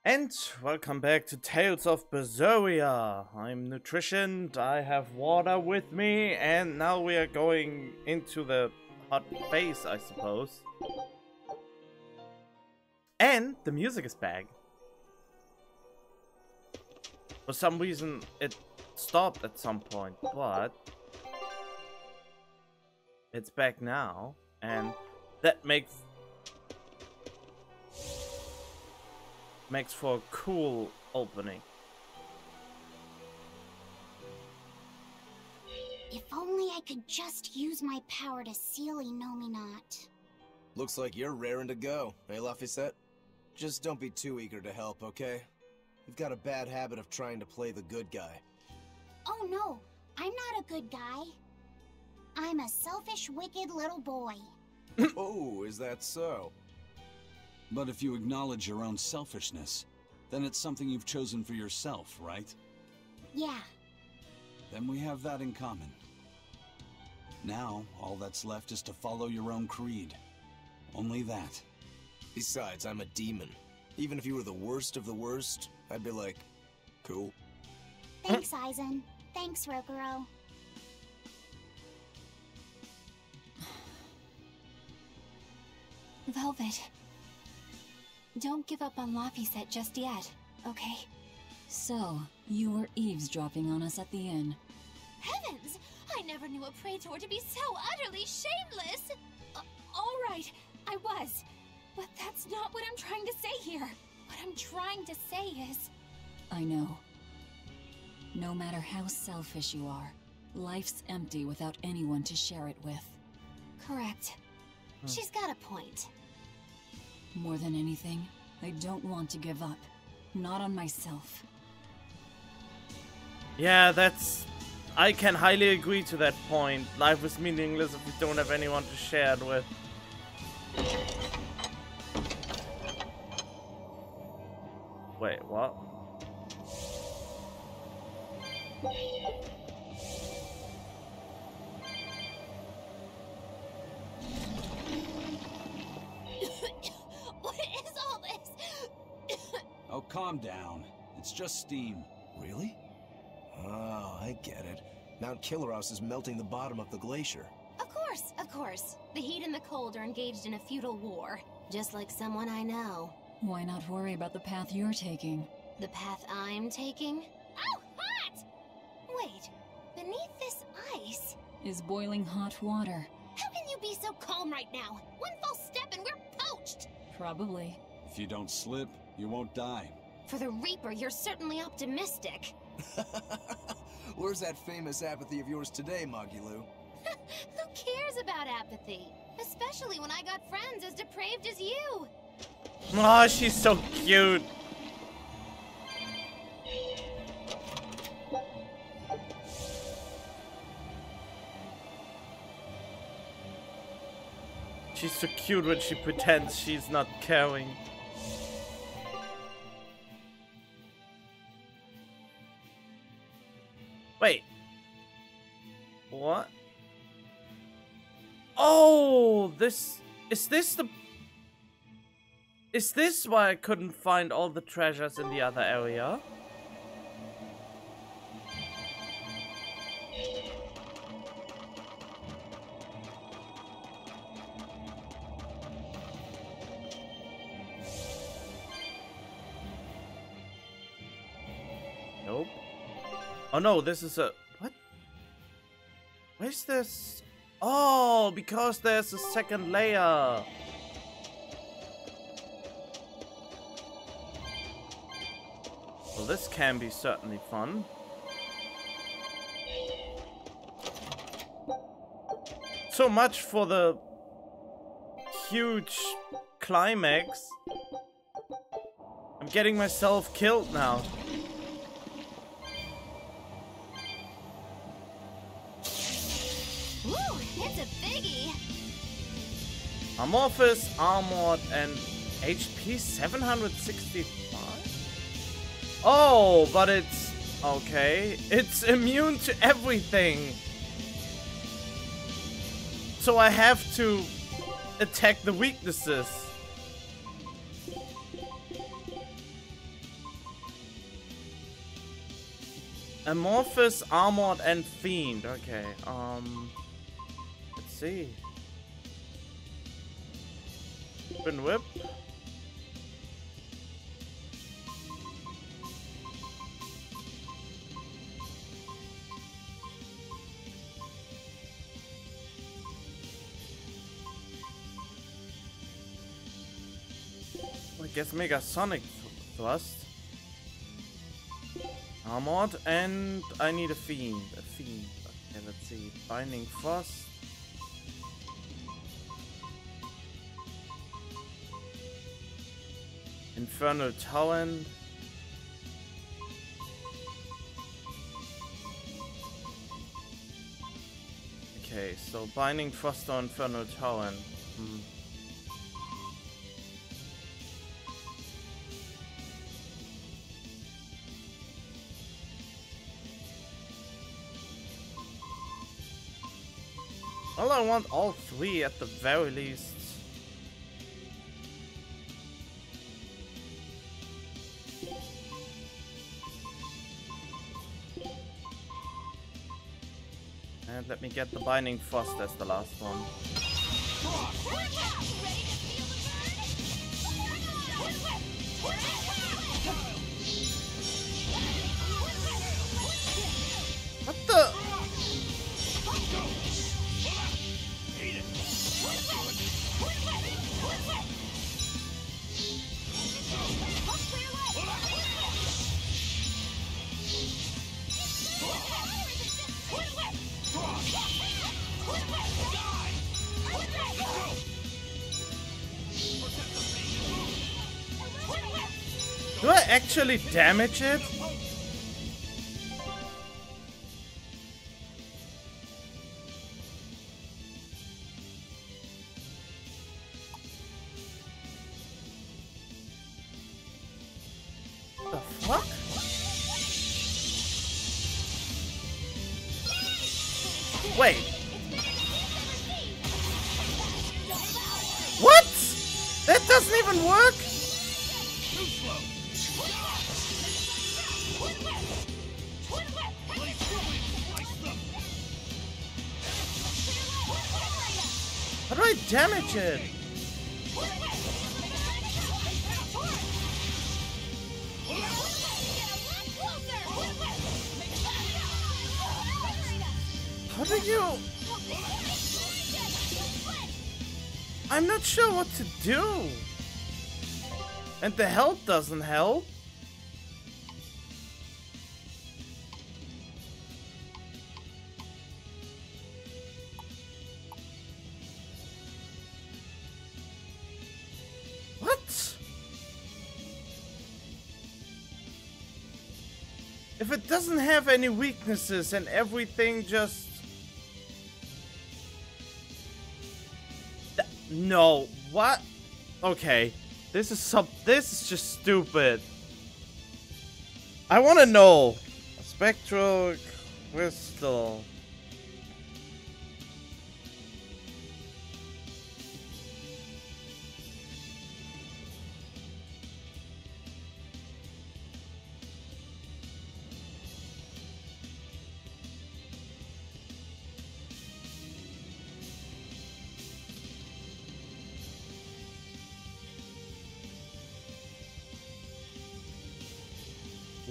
And welcome back to Tales of Berseria. I'm Nutrition, I have water with me, and now we are going into the hot phase, I suppose. And the music is back. For some reason it stopped at some point, but it's back now, and that makes for a cool opening. If only I could just use my power to seal Not. Looks like you're raring to go, eh, Laphicet? Just don't be too eager to help, okay? You've got a bad habit of trying to play the good guy. Oh no, I'm not a good guy. I'm a selfish, wicked little boy. Oh, is that so? But if you acknowledge your own selfishness, then it's something you've chosen for yourself, right? Yeah. Then we have that in common. Now, all that's left is to follow your own creed. Only that. Besides, I'm a demon. Even if you were the worst of the worst, I'd be like, cool. Thanks, Aizen. Thanks, Rokuro. Velvet. Don't give up on Laphicet just yet, okay? So, you were eavesdropping on us at the inn. Heavens! I never knew a praetor to be so utterly shameless! Alright, I was. But that's not what I'm trying to say here. What I'm trying to say is... I know. No matter how selfish you are, life's empty without anyone to share it with. Correct. She's got a point. More than anything, I don't want to give up. Not on myself. Yeah, I can highly agree to that point. Life is meaningless if we don't have anyone to share it with. Wait, what? What is all this? Oh, calm down. It's just steam. Really? Oh, I get it. Mount Killeros is melting the bottom of the glacier. Of course. The heat and the cold are engaged in a futile war. Just like someone I know. Why not worry about the path you're taking? The path I'm taking? Oh, hot! Wait, beneath this ice... Is boiling hot water. How can you be so calm right now? One false step and we're poached! Probably. If you don't slip, you won't die. For the Reaper, you're certainly optimistic. Where's that famous apathy of yours today, Magilou? Who cares about apathy? Especially when I got friends as depraved as you. Oh, she's so cute. She's so cute when she pretends she's not caring. Wait. What? Oh, is this why I couldn't find all the treasures in the other area? Nope. Oh no, this is a... What? Where's this? Oh, because there's a second layer. Well, this can be certainly fun. So much for the huge climax. I'm getting myself killed now. Amorphous, armored, and HP 765? Oh, but it's... okay. It's immune to everything. So I have to attack the weaknesses. Amorphous, Armored, and Fiend. Okay, let's see. Open Whip. I guess Mega Sonic Thrust. Armored, and I need a Fiend. A Fiend. Okay, let's see. Binding Frost. Infernal Torrent. Okay, so Binding Frost or Infernal Torrent. Well, I want all three at the very least. And let me get the Binding Frost as the last one. What the? Do I actually damage it? The fuck? Wait. What? That doesn't even work? How do I damage it? How do you... I'm not sure what to do. And the health doesn't help. What? If it doesn't have any weaknesses and everything just... No, what? Okay, this is just stupid. I want to know. Spectral Crystal.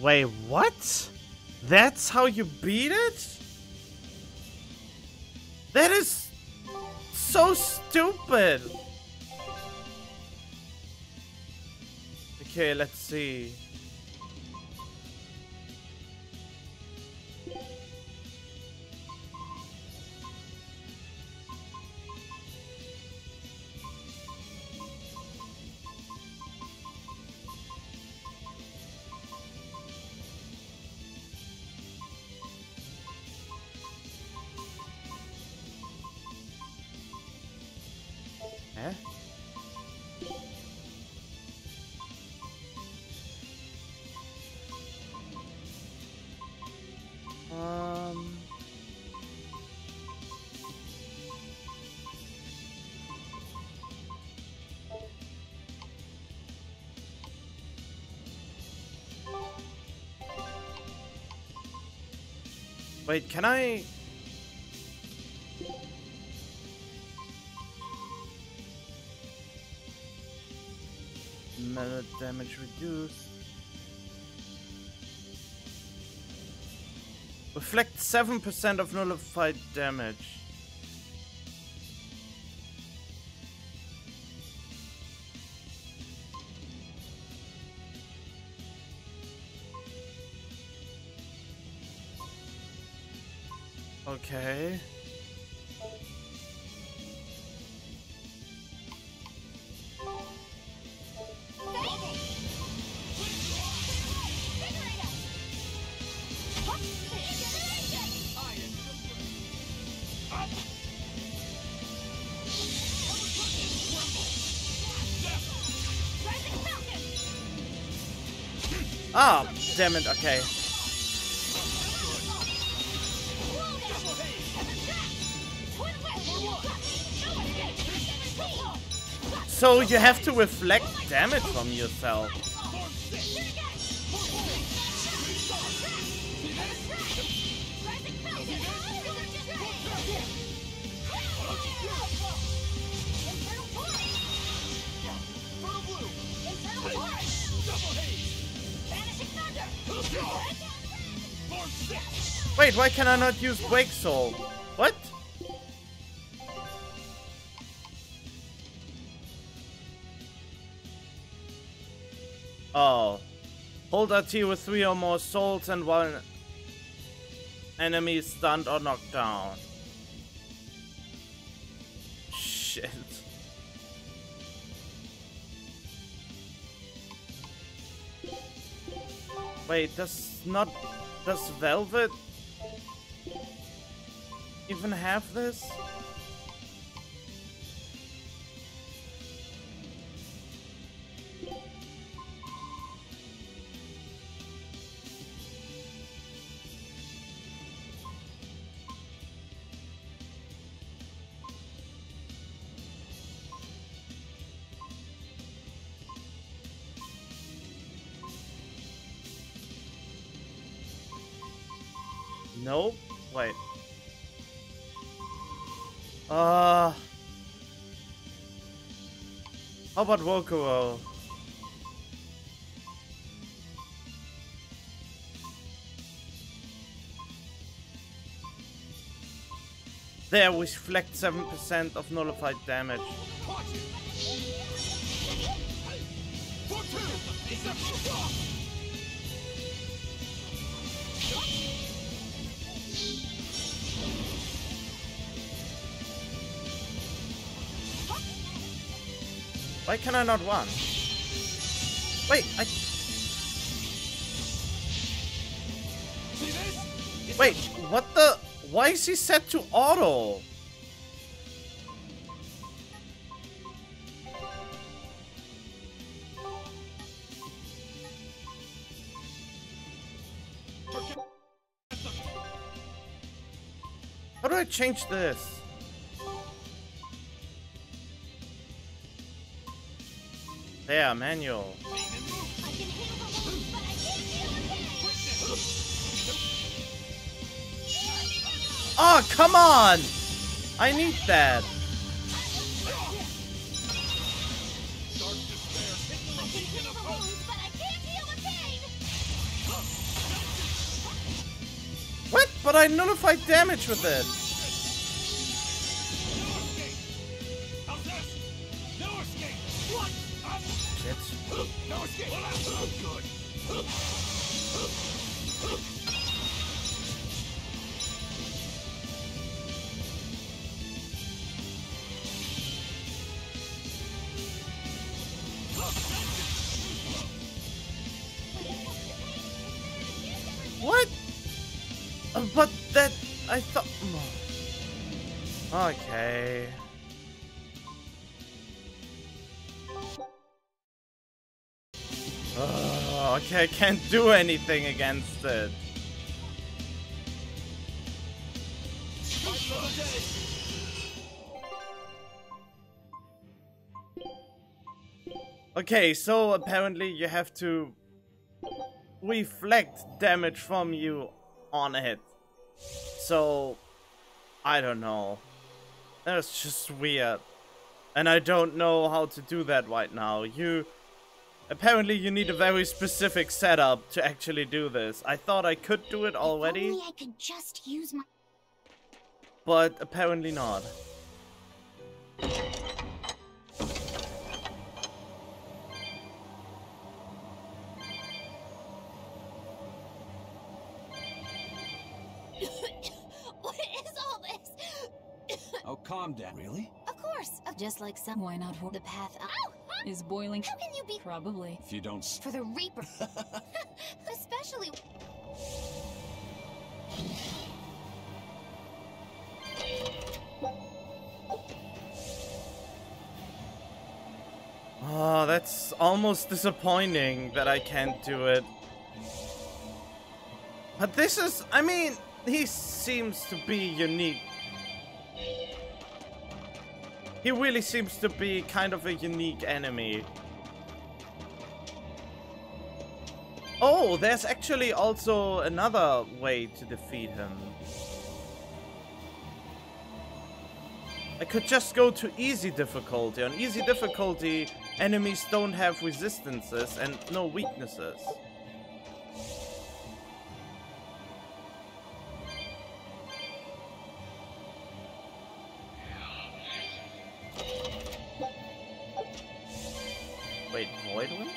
Wait, what? That's how you beat it? That is so stupid. Okay, let's see. Wait, can I... Melee damage reduced. Reflect 7% of nullified damage. Okay. Ah, damn it, okay. So you have to reflect damage from yourself. Wait, why can I not use Break Soul? What? Oh. Hold RT with 3 or more souls and one enemy is stunned or knocked down. Shit. Wait, does Velvet even have this? Nope. Wait. How about Wokoro? There, we reflect 7% of nullified damage. Why can I not run? Wait, Wait, what the? Why is he set to auto? How do I change this? There, manual. Oh, come on! I need that. What? But I nullified damage with it. What? But that I thought. Okay. Okay, I can't do anything against it. Okay, so apparently you have to reflect damage from you on it. So, I don't know. That's just weird. And I don't know how to do that right now. Apparently you need a very specific setup to actually do this. I thought I could do it already. If only I could just use my... But apparently not. What is all this? Oh, calm down. Really? Of course. Just like some. Why not? The path out. Is boiling. How can you be Probably. If you don't... for the Reaper? Especially. Oh, that's almost disappointing that I can't do it. But this is, I mean, he seems to be unique. He really seems to be kind of a unique enemy. Oh, there's actually also another way to defeat him. I could just go to easy difficulty. On easy difficulty, enemies don't have resistances and no weaknesses. Wait, Void Wind?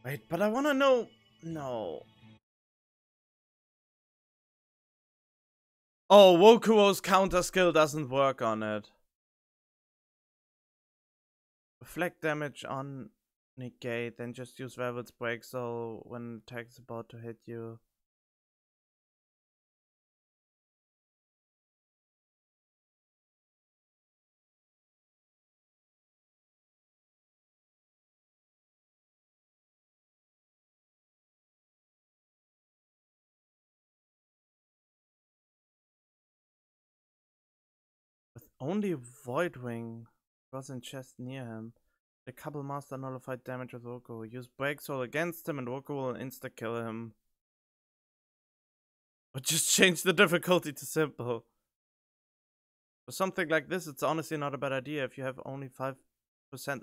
Wait, but I wanna know... No. Oh, Wokuo's counter skill doesn't work on it. Reflect damage on negate, then just use Velvet's Break so when attack's about to hit you. With only Voidwing wasn't chest near him. The couple master nullified damage with Wokuo. Use Break Soul against him and Wokuo will insta-kill him. Or just change the difficulty to simple. For something like this, it's honestly not a bad idea. If you have only 5%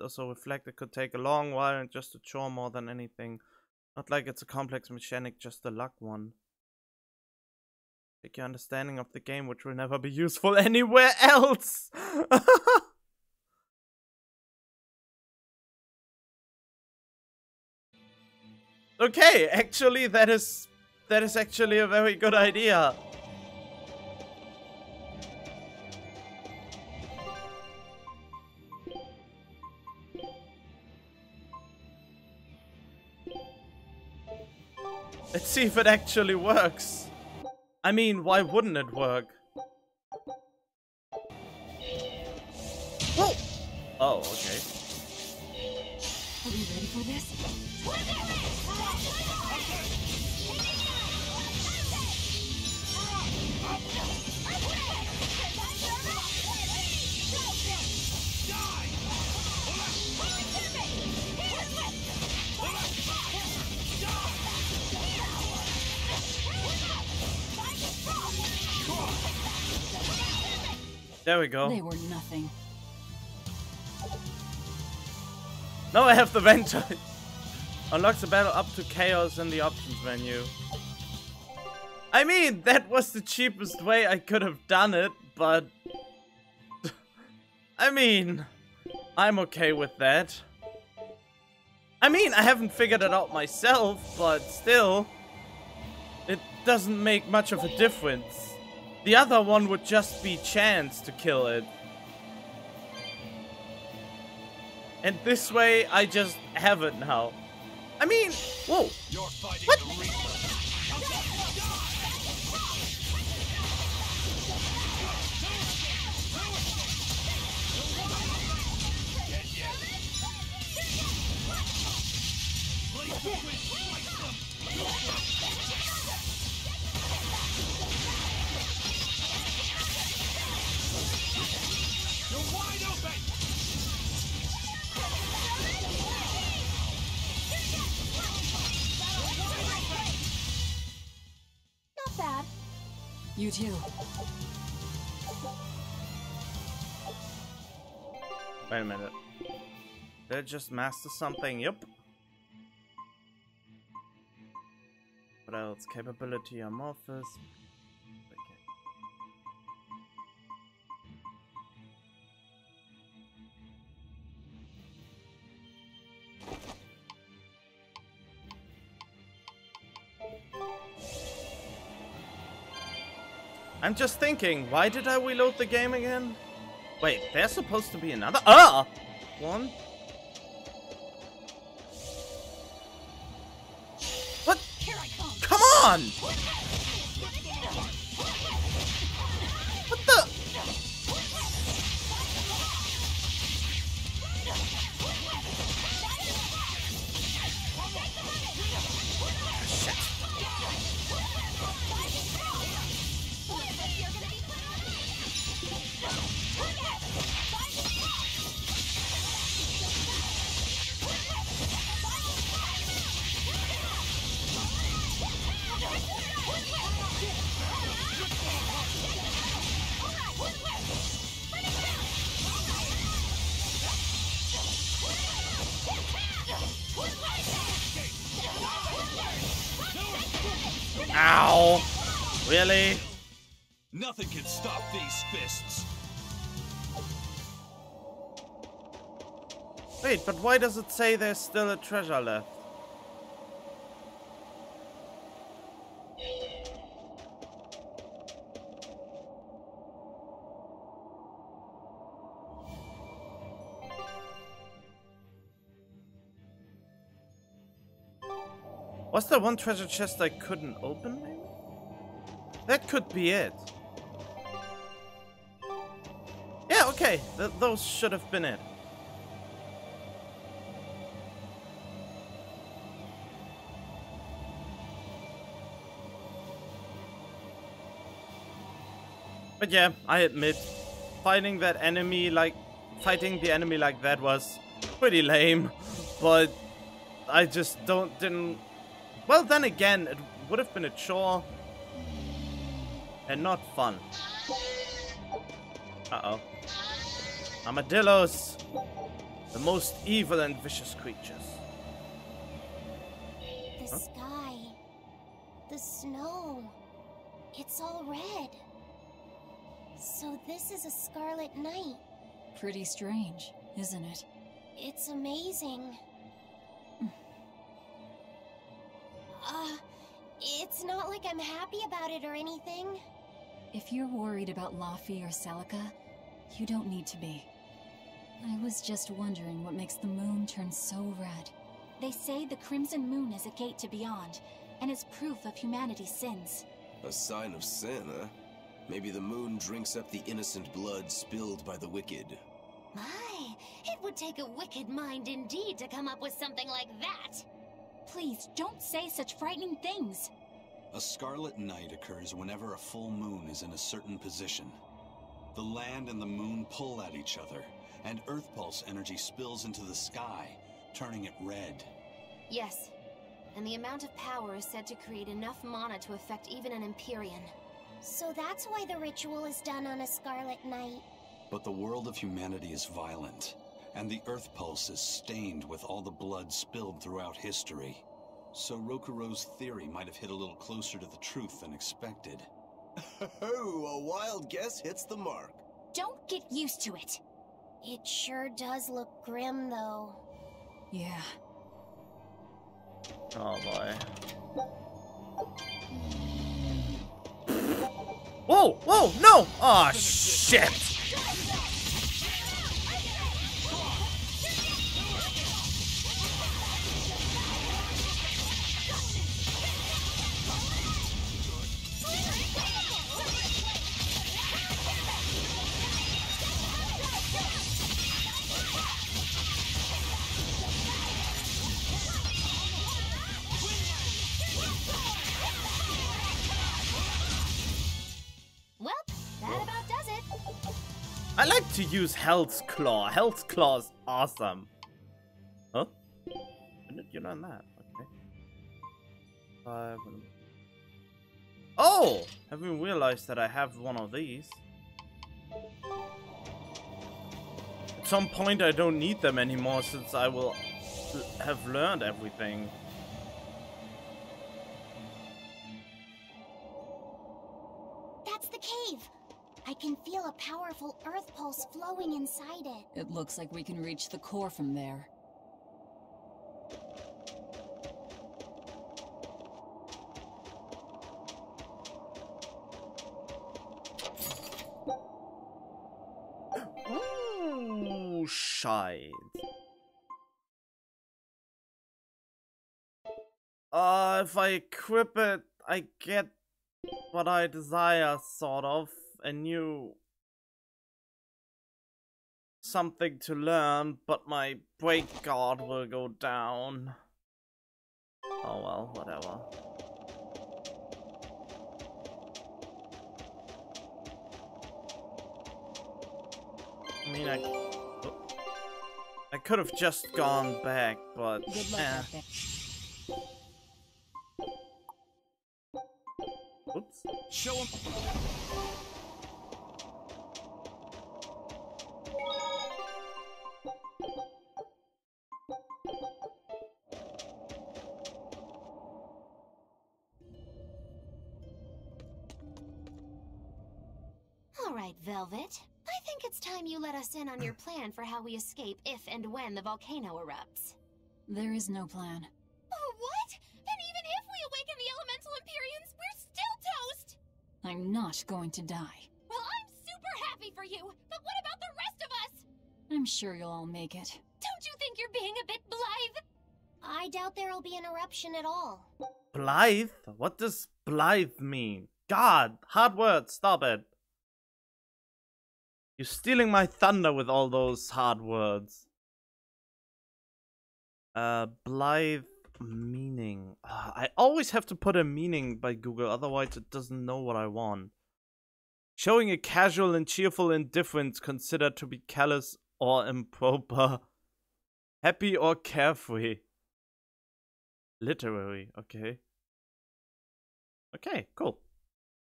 or so reflect, it could take a long while and just a chore more than anything. Not like it's a complex mechanic, just a luck one. Take your understanding of the game, which will never be useful anywhere else. Okay, actually that is actually a very good idea. Let's see if it actually works. I mean, why wouldn't it work? Whoa! Oh, okay. Are we ready for this? There we go. They were nothing. Now I have the Venta. Unlocks the battle up to chaos in the options menu. I mean, that was the cheapest way I could have done it, but... I mean, I'm okay with that. I mean, I haven't figured it out myself, but still, it doesn't make much of a difference. The other one would just be chance to kill it. And this way, I just have it now. I mean, whoa. You're fighting What? the Reaper. Not bad. You too. Wait a minute. Did I just master something? Yup. What else? Capability amorphous. Okay. I'm just thinking, why did I reload the game again? Wait, there's supposed to be another one? What? Here I come. Come on! What the? Ow! Really? Nothing can stop these fists. Wait, but why does it say there's still a treasure left? Was there one treasure chest I couldn't open, maybe? That could be it. Yeah, okay. Those should have been it. But yeah, I admit, fighting the enemy like that was pretty lame. But I just didn't. Well, then again, it would have been a chore and not fun. Uh-oh. Armadillos, the most evil and vicious creatures. The sky, the snow, it's all red. So this is a scarlet night. Pretty strange, isn't it? It's amazing. It's not like I'm happy about it or anything. If you're worried about Laufey or Celica, you don't need to be. I was just wondering what makes the moon turn so red. They say the Crimson Moon is a gate to beyond, and is proof of humanity's sins. A sign of sin, huh? Maybe the moon drinks up the innocent blood spilled by the wicked. My, it would take a wicked mind indeed to come up with something like that. Please, don't say such frightening things. A scarlet night occurs whenever a full moon is in a certain position. The land and the moon pull at each other, and Earth Pulse energy spills into the sky, turning it red. Yes, and the amount of power is said to create enough mana to affect even an Empyrean. So that's why the ritual is done on a scarlet night. But the world of humanity is violent, and the Earth Pulse is stained with all the blood spilled throughout history. So Rokuro's theory might have hit a little closer to the truth than expected. Oh, a wild guess hits the mark. Don't get used to it. It sure does look grim, though. Yeah. Oh boy. Whoa! Whoa! No! Aw, shit! Well, that about does it. I like to use Hell's Claw. Hell's Claw is awesome. Huh? When did you learn that? Okay. Oh! Haven't realized that I have one of these. At some point I don't need them anymore since I will have learned everything. That's the cave. I can feel a powerful earth pulse flowing inside it. It looks like we can reach the core from there. Ooh, shite. If I equip it, I get what I desire, sort of. A new something to learn, but my break guard will go down. Oh well, whatever. I mean, I could have just gone back, but Good luck out there. Oops. Show him. All right, Velvet. I think it's time you let us in on your plan for how we escape if and when the volcano erupts. There is no plan. Oh, what? Then even if we awaken the elemental Empyreans, we're still toast! I'm not going to die. Well, I'm super happy for you, but what about the rest of us? I'm sure you'll all make it. Don't you think you're being a bit blithe? I doubt there'll be an eruption at all. Blithe? What does blithe mean? God, hard words, stop it. You're stealing my thunder with all those hard words. Blithe meaning. I always have to put a meaning by Google, otherwise it doesn't know what I want. Showing a casual and cheerful indifference considered to be callous or improper. Happy or carefree. Literary, okay. Okay, cool.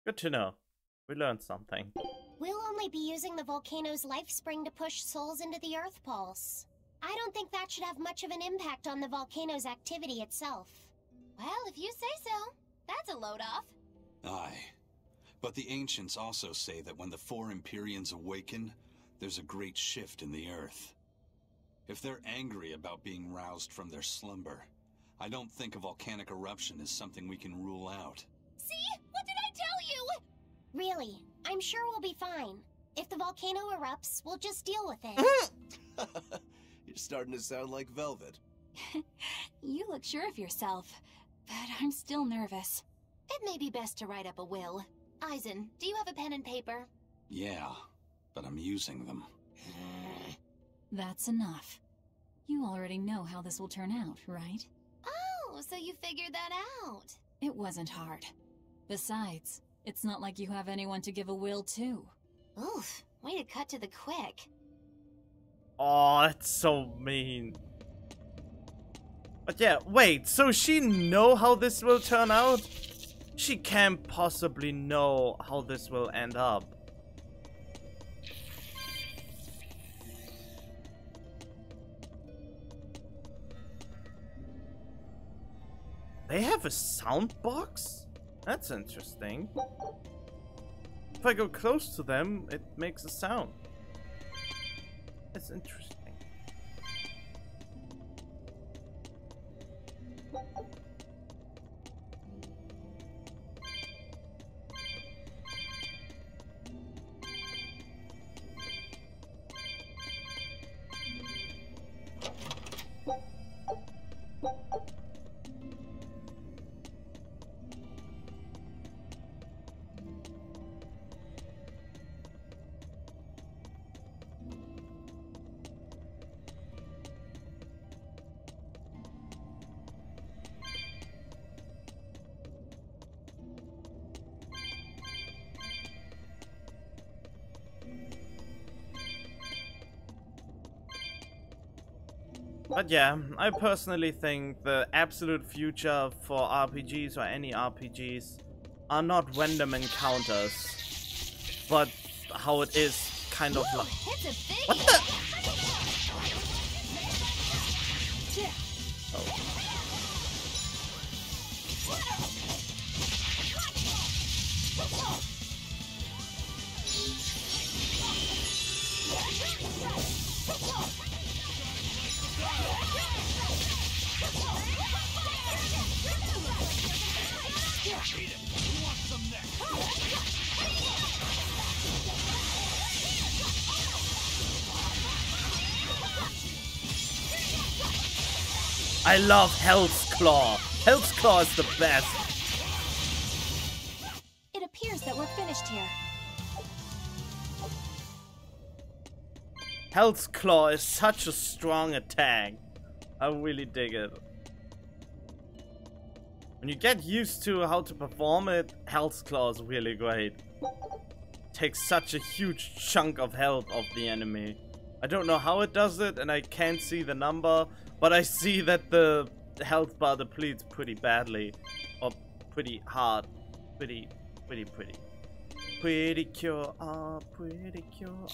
Good to know. We learned something. We'll only be using the volcano's life spring to push souls into the earth pulse. I don't think that should have much of an impact on the volcano's activity itself. Well, if you say so. That's a load off. Aye. But the ancients also say that when the four Empyreans awaken, there's a great shift in the earth. If they're angry about being roused from their slumber, I don't think a volcanic eruption is something we can rule out. See? What did I tell you? Really, I'm sure we'll be fine. If the volcano erupts, we'll just deal with it. You're starting to sound like Velvet. You look sure of yourself, but I'm still nervous. It may be best to write up a will. Eisen, do you have a pen and paper? Yeah, but I'm using them. That's enough. You already know how this will turn out, right? Oh, so you figured that out. It wasn't hard. Besides, it's not like you have anyone to give a will to. Oof, way to cut to the quick. Oh, that's so mean. But yeah, wait, so she know how this will turn out? She can't possibly know how this will end up. They have a sound box? That's interesting. If I go close to them, it makes a sound. That's interesting. But yeah, I personally think the absolute future for RPGs or any RPGs are not random encounters, but how it is kind of like... What the? Oh. I love Hell's Claw. Hell's Claw is the best. It appears that we're finished here. Hell's Claw is such a strong attack. I really dig it. When you get used to how to perform it, Hell's Claw is really great. Takes such a huge chunk of health off the enemy. I don't know how it does it, and I can't see the number, but I see that the health bar depletes pretty badly. Or pretty hard. Pretty cure, pretty cure.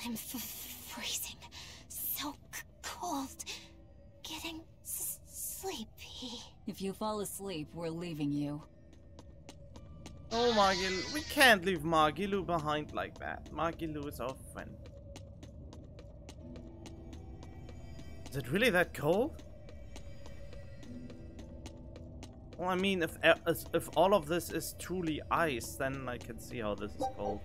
I'm freezing. So cold. Getting sleepy. If you fall asleep, we're leaving you. Oh, Margilu. We can't leave Margilu behind like that. Margilu is our friend. Is it really that cold? Well, I mean, if all of this is truly ice, then I can see how this is cold.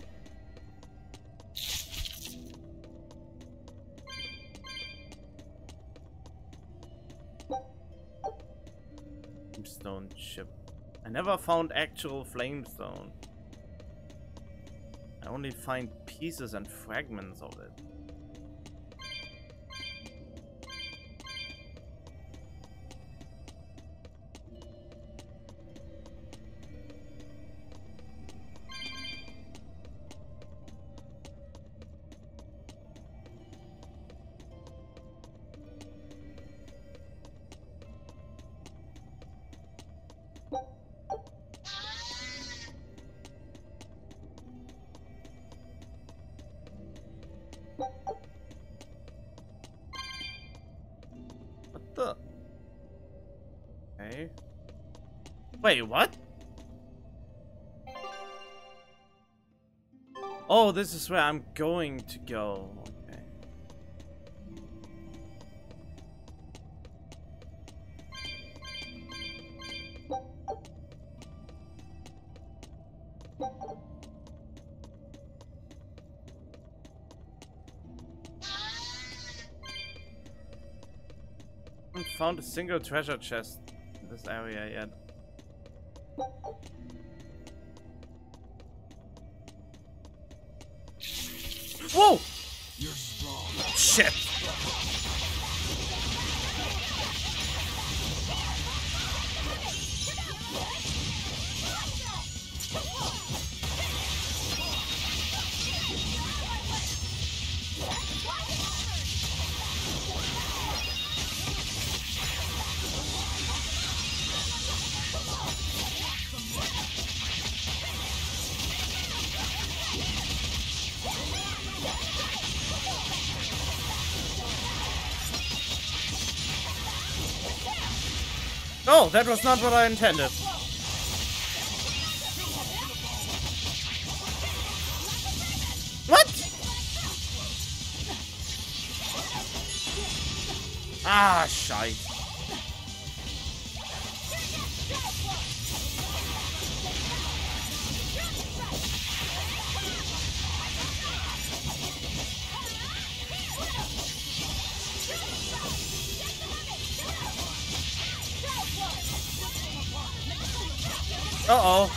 Flamestone ship. I never found actual flamestone. I only find pieces and fragments of it. Okay. Wait, what? Oh, this is where I'm going to go. Okay. I haven't found a single treasure chest in this area yet. Whoa! You're strong. Shit! Oh, that was not what I intended. What? Ah, shite. Uh-oh.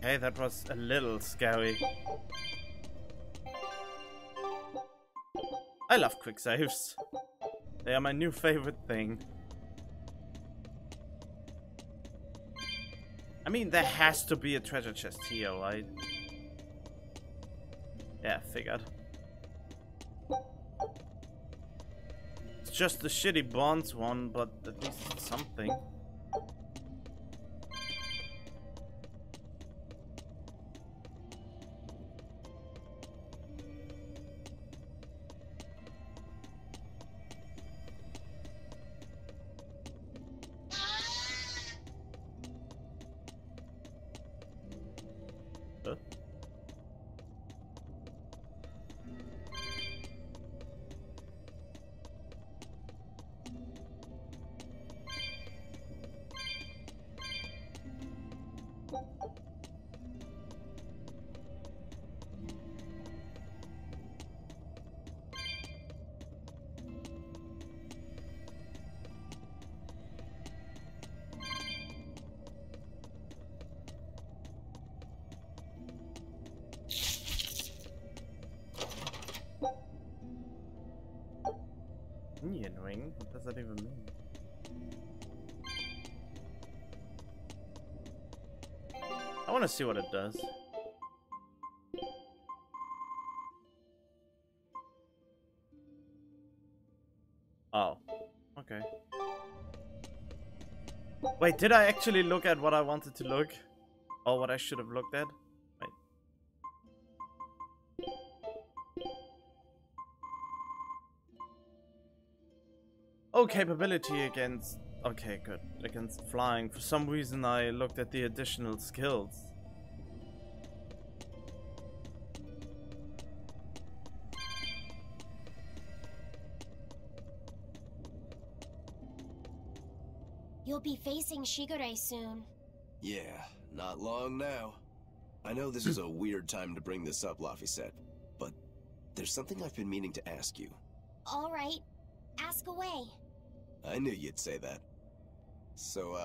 Okay, that was a little scary. I love quick saves. They are my new favorite thing. I mean, there has to be a treasure chest here, right? Yeah, figured. It's just the shitty bonds one, but at least it's something. Onion ring? What does that even mean? I want to see what it does. Oh, okay. Wait, did I actually look at what I wanted to look? Or what I should have looked at? Wait. Oh, capability against... Okay, good. Against flying. For some reason I looked at the additional skills. You'll be facing Shigure soon. Yeah, not long now. I know this is a weird time to bring this up, Laphicet, but there's something I've been meaning to ask you. All right, ask away. I knew you'd say that. So,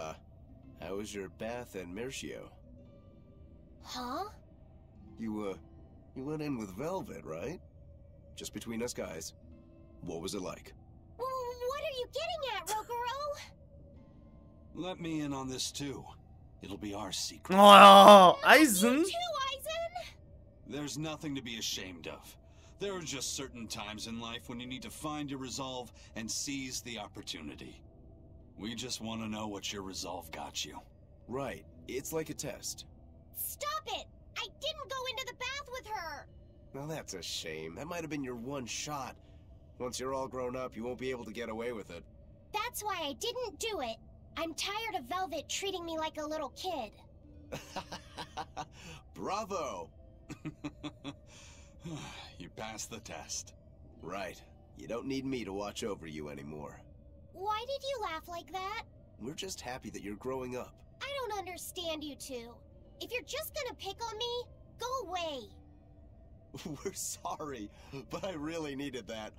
how was your bath and Mercio? Huh? You went in with Velvet, right? Just between us guys. What was it like? What are you getting at, Rokuro? Let me in on this too. It'll be our secret. Oh, Aizen! You too, Aizen! There's nothing to be ashamed of. There are just certain times in life when you need to find your resolve and seize the opportunity. We just want to know what your resolve got you. Right. It's like a test. Stop it! I didn't go into the bath with her! Well, that's a shame. That might have been your one shot. Once you're all grown up, you won't be able to get away with it. That's why I didn't do it. I'm tired of Velvet treating me like a little kid. Bravo! You passed the test. Right. You don't need me to watch over you anymore. Why did you laugh like that? We're just happy that you're growing up. I don't understand you two. If you're just gonna pick on me, go away. We're sorry, but I really needed that.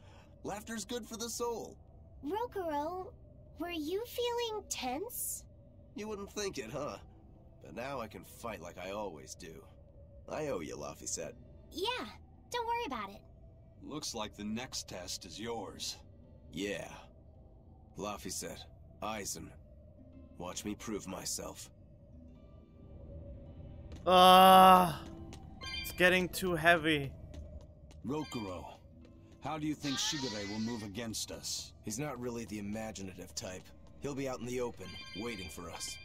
Laughter's good for the soul. Rokuro, were you feeling tense? You wouldn't think it, huh? But now I can fight like I always do. I owe you, Laphicet. Yeah, don't worry about it. Looks like the next test is yours. Yeah. Laphicet, Aizen, watch me prove myself. It's getting too heavy. Rokuro, how do you think Shigure will move against us? He's not really the imaginative type. He'll be out in the open, waiting for us.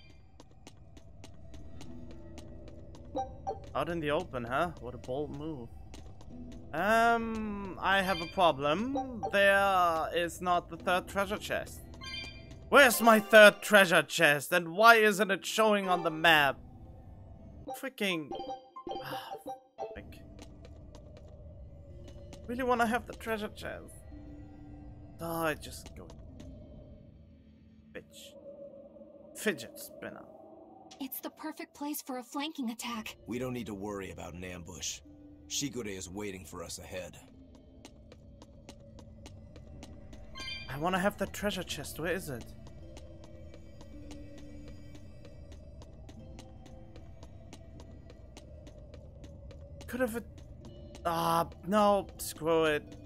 Out in the open, huh? What a bold move. I have a problem. There is not the third treasure chest. Where's my third treasure chest? And why isn't it showing on the map? Freaking... Really want to have the treasure chest. Oh, I just go. Bitch. Fidget spinner. It's the perfect place for a flanking attack. We don't need to worry about an ambush. Shigure is waiting for us ahead. I want to have the treasure chest. Where is it? could have... no, screw it.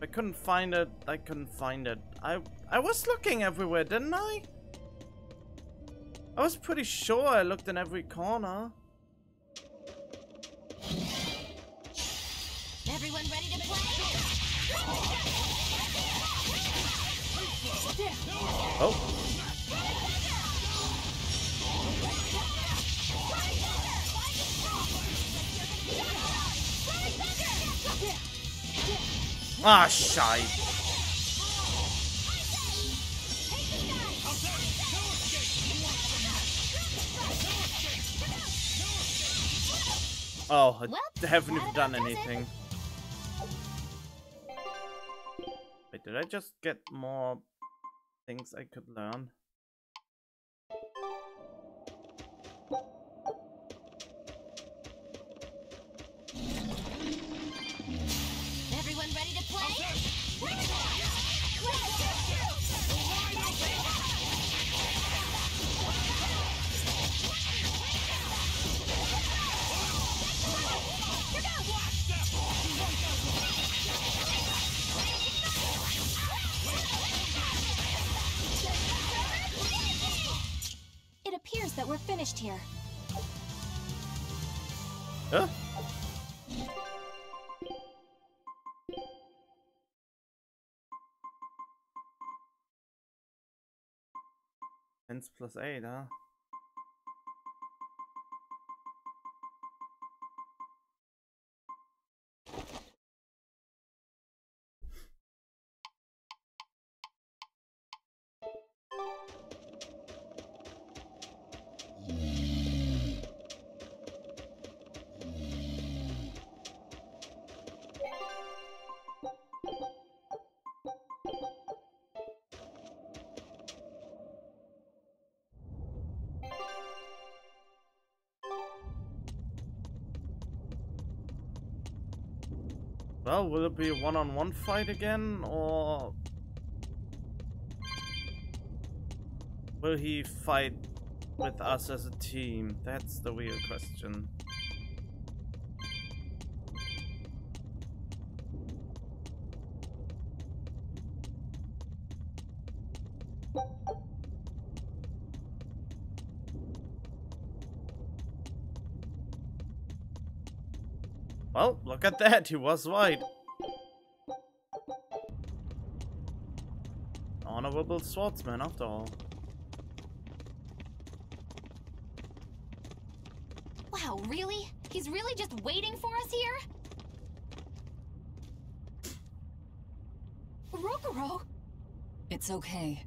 I couldn't find it. I couldn't find it. I was looking everywhere, didn't I? I was pretty sure I looked in every corner. Everyone ready to play? Oh. Ah, shite. Oh, I haven't even done anything. Wait, did I just get more things I could learn? Everyone ready to play? It appears that we're finished here. Huh? Hence plus 8, huh? Well, will it be a one-on-one fight again, or will he fight with us as a team? That's the real question. Well, look at that, he was right. Honorable swordsman, after all. Wow, really? He's really just waiting for us here? Rokuro! It's okay.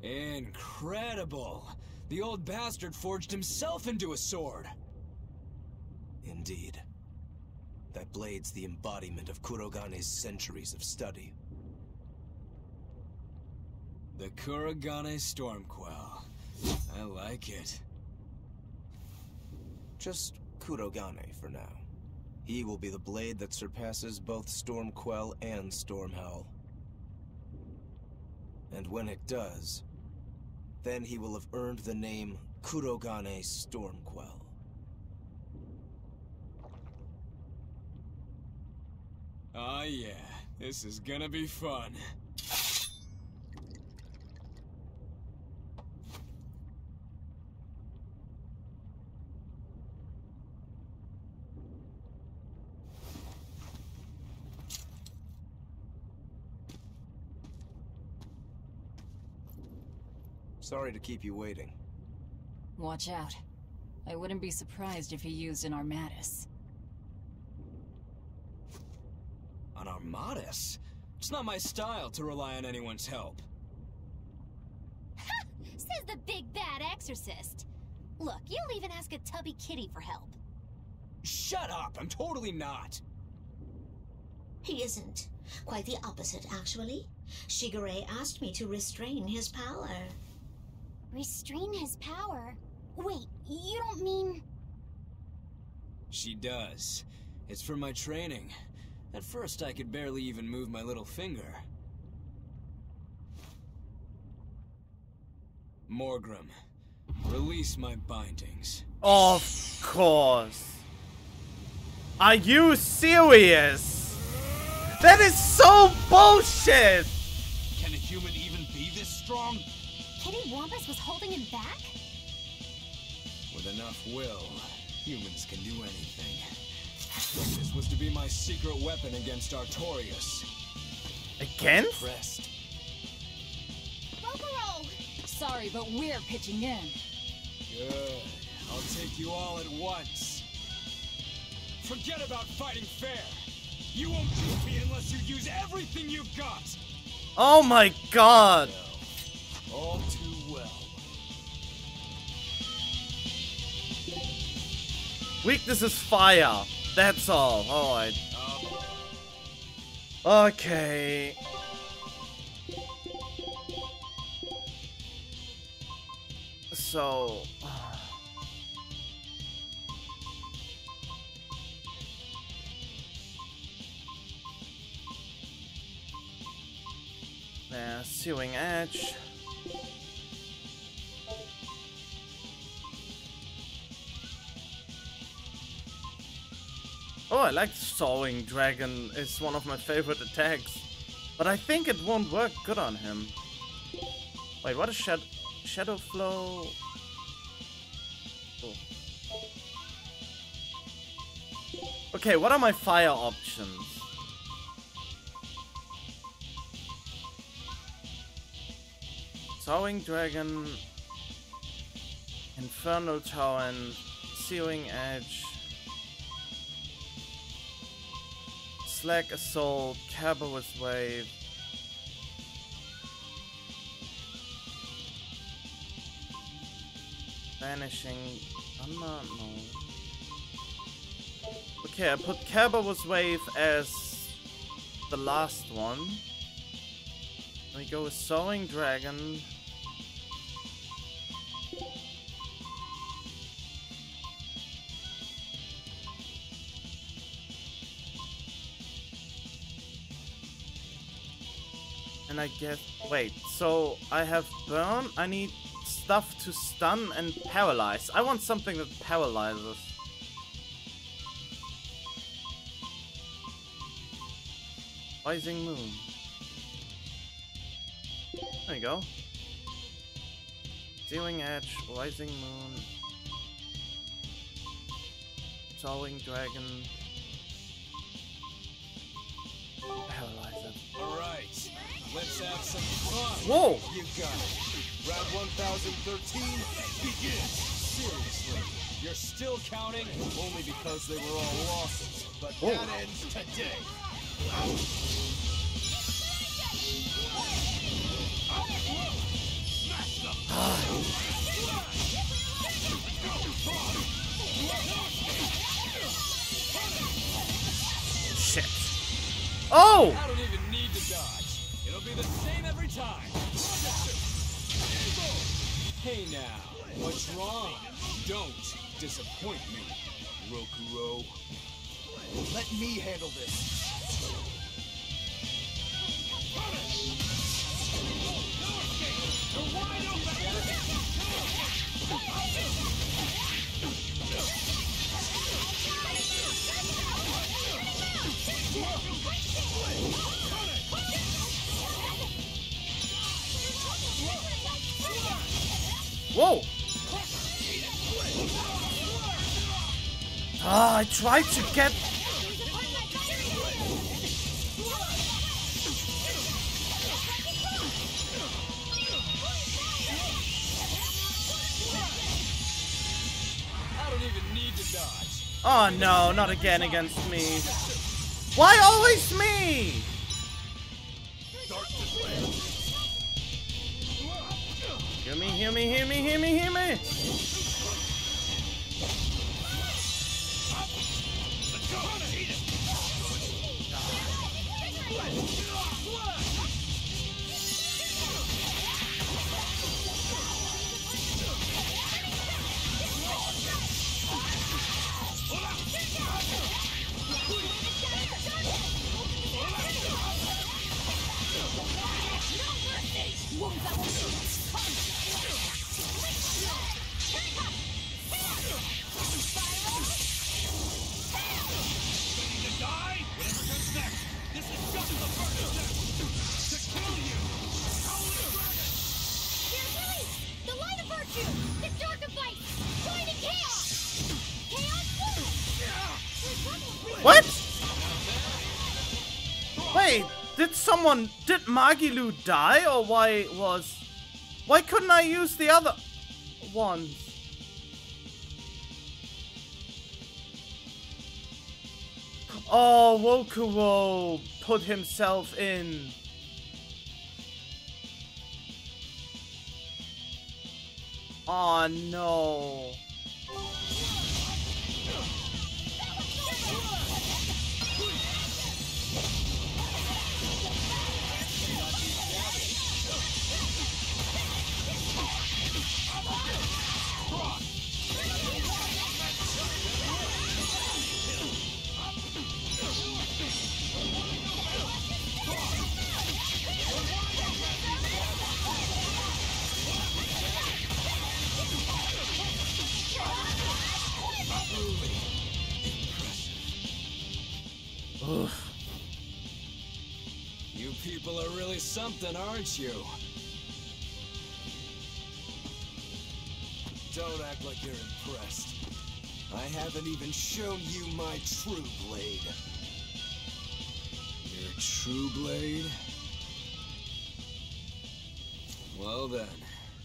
Incredible! The old bastard forged himself into a sword! Indeed. That blade's the embodiment of Kurogane's centuries of study. The Kurogane Stormquell. I like it. Just Kurogane for now. He will be the blade that surpasses both Stormquell and Stormhowl. And when it does, then he will have earned the name Kurogane Stormquell. Oh yeah, this is gonna be fun. Sorry to keep you waiting. Watch out. I wouldn't be surprised if he used an Armatus. An Armatus? It's not my style to rely on anyone's help. Ha! Says the big bad exorcist. Look, you'll even ask a tubby kitty for help. Shut up! I'm totally not! He isn't. Quite the opposite, actually. Shigure asked me to restrain his power. Restrain his power? Wait, you don't mean... She does. It's for my training. At first, I could barely even move my little finger. Morgrim, release my bindings. Of course. Are you serious? That is so bullshit! Can a human even be this strong? Kitty Wampus was holding him back? With enough will, humans can do anything. This was to be my secret weapon against Artorias. Against? Pressed. Bokoro! Sorry, but we're pitching in. Good. I'll take you all at once. Forget about fighting fair. You won't beat me unless you use everything you've got. Oh my god! All too well. Weakness is fire. That's all. Alright. Okay. So... There's Searing Edge. Oh, I like Soaring Dragon. It's one of my favorite attacks. But I think it won't work good on him. Wait, what is Shadow Flow? Oh. Okay, what are my fire options? Soaring Dragon, Infernal Torrent, Searing Edge, Slack Assault, Kerberos Wave, Vanishing Thunder? No. Okay, I put Kerberos Wave as the last one. We go with Soaring Dragon. And I guess... Wait, so I have Burn, I need stuff to stun and paralyze. I want something that paralyzes. Rising Moon. There you go. Searing Edge, Rising Moon, Soaring Dragon, Paralyzer. Alright, let's have some fun. Whoa! You got it. Round 1013 begins. Seriously, you're still counting only because they were all losses. But that ends today. Shit. Oh! I don't even need to dodge. It'll be the same every time. Hey now, what's wrong? Don't disappoint me, Rokuro. Let me handle this. Whoa! Ah, I tried to get... I don't even need to dodge. Oh no, not again against me. Why always me? Hear me, hear me, hear me, hear me, hear me. What? Wait, did Magilu die, or why couldn't I use the other ones? Oh, Wokuwo put himself in. Oh no. You people are really something, aren't you? Don't act like you're impressed. I haven't even shown you my true blade. Your true blade? Well then,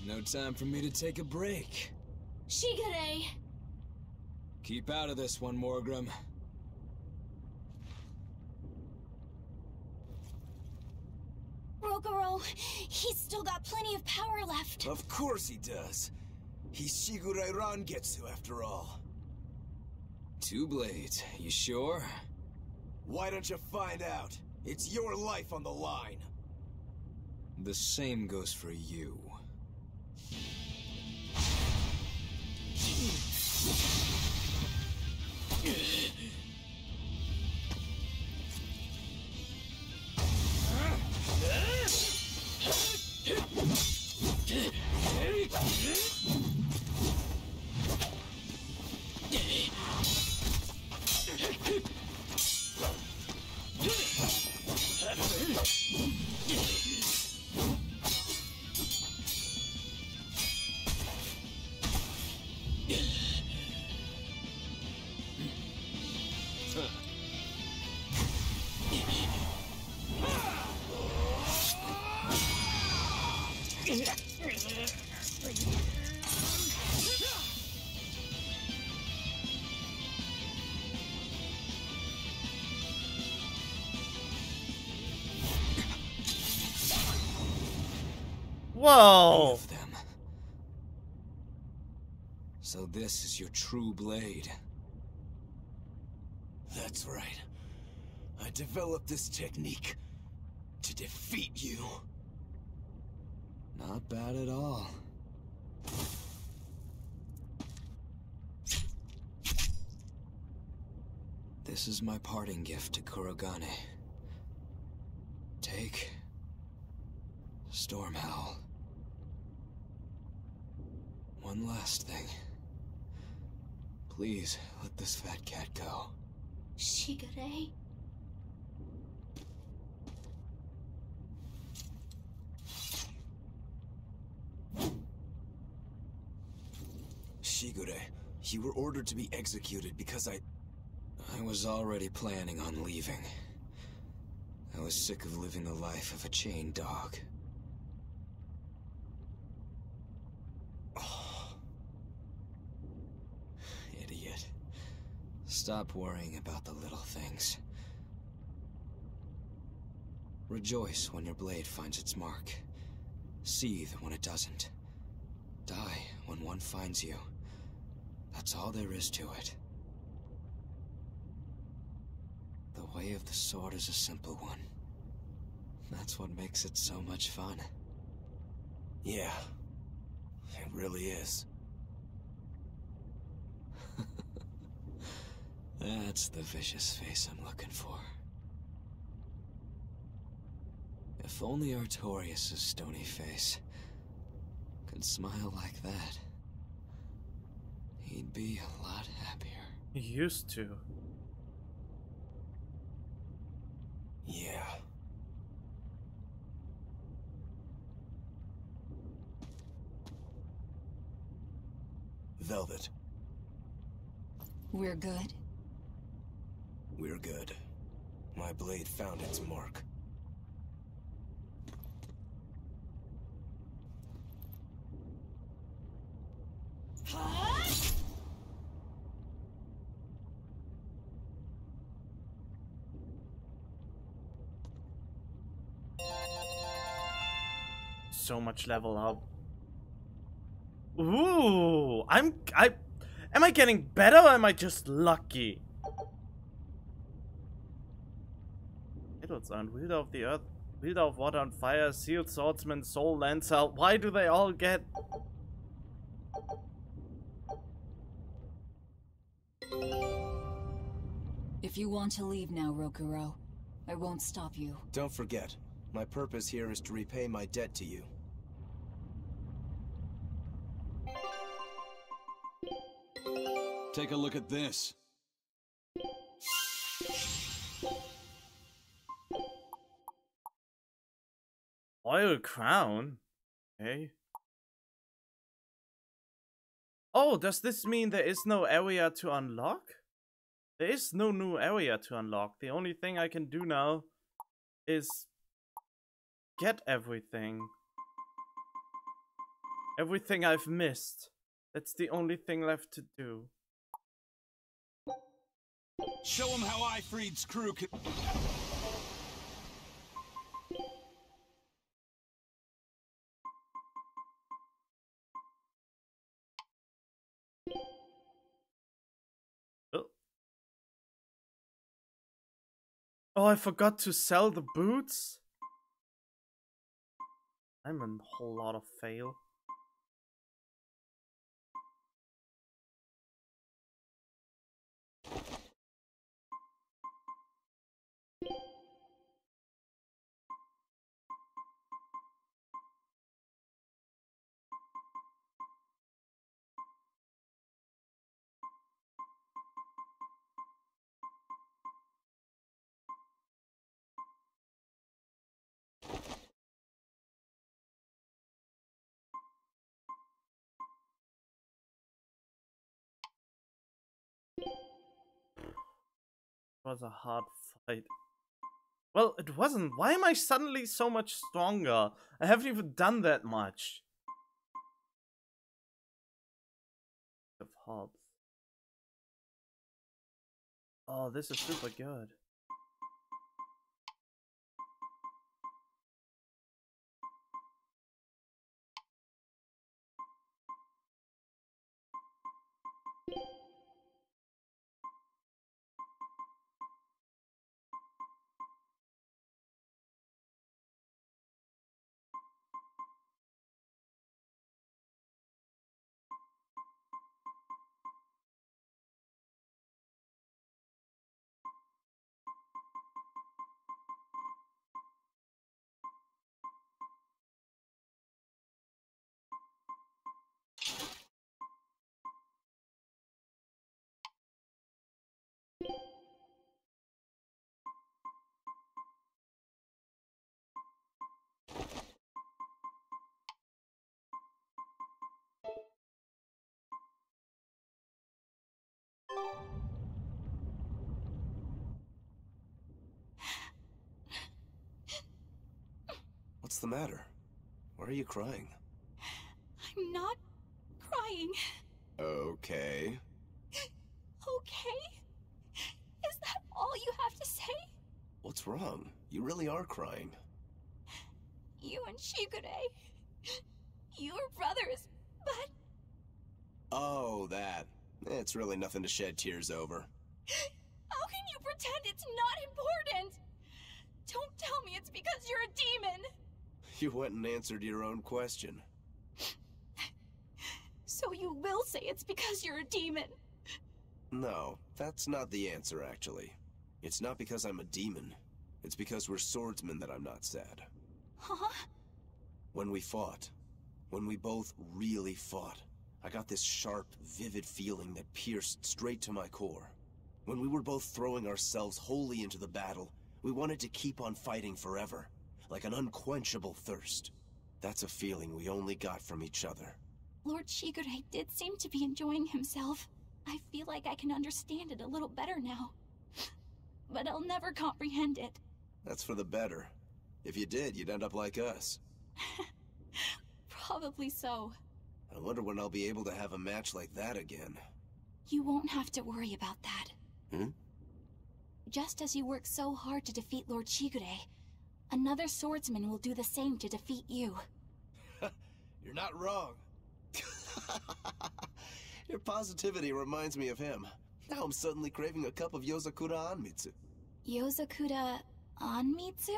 no time for me to take a break. Shigure! Keep out of this one, Morgrim. Rokuro, he's still got plenty of power left. Of course he does. He's Shigure Rangetsu after all. 2 blades, you sure? Why don't you find out? It's your life on the line. The same goes for you. Whoa! Of them. So this is your true blade. That's right. I developed this technique to defeat you. Not bad at all. This is my parting gift to Kurogane. Take Stormhowl. One last thing. Please, let this fat cat go. Shigure? Shigure, you were ordered to be executed because I was already planning on leaving. I was sick of living the life of a chained dog. Idiot. Stop worrying about the little things. Rejoice when your blade finds its mark. Seethe when it doesn't. Die when one finds you. That's all there is to it. The way of the sword is a simple one. That's what makes it so much fun. Yeah, it really is. That's the vicious face I'm looking for. If only Artorias' stony face could smile like that, he'd be a lot happier. He used to. Yeah. Velvet. We're good? We're good. My blade found its mark. So much level up. Ooh, am I getting better or am I just lucky? Idols on wielder of the earth, wielder of water and fire, sealed swordsman, soul lancer. Why do they all get? If you want to leave now, Rokuro, I won't stop you. Don't forget, my purpose here is to repay my debt to you. Take a look at this. Royal crown? Okay. Oh, does this mean there is no area to unlock? There is no new area to unlock. The only thing I can do now is get everything. Everything I've missed. That's the only thing left to do. Show him how Ifrid's crew can... Oh, I forgot to sell the boots? I'm in a whole lot of fail. It was a hard fight. Well, it wasn't. Why am I suddenly so much stronger? I haven't even done that much. Of Hobbs. Oh, this is super good. What's the matter? Why are you crying? I'm not crying. Okay. Okay? Is that all you have to say? What's wrong? You really are crying. You and Shigure. You were brothers, but... Oh, that. It's really nothing to shed tears over. How can you pretend it's not important? Don't tell me it's because you're a You went and answered your own question. So you will say it's because you're a demon? No, that's not the answer, actually. It's not because I'm a demon. It's because we're swordsmen that I'm not sad. Huh? When we fought, when we both really fought, I got this sharp, vivid feeling that pierced straight to my core. When we were both throwing ourselves wholly into the battle, we wanted to keep on fighting forever, like an unquenchable thirst. That's a feeling we only got from each other. Lord Shigure did seem to be enjoying himself. I feel like I can understand it a little better now. But I'll never comprehend it. That's for the better. If you did, you'd end up like us. Probably so. I wonder when I'll be able to have a match like that again. You won't have to worry about that. Hmm? Just as you work so hard to defeat Lord Shigure, another swordsman will do the same to defeat you. You're not wrong. Your positivity reminds me of him. Now I'm suddenly craving a cup of Yozakura Anmitsu. Yozakura Anmitsu?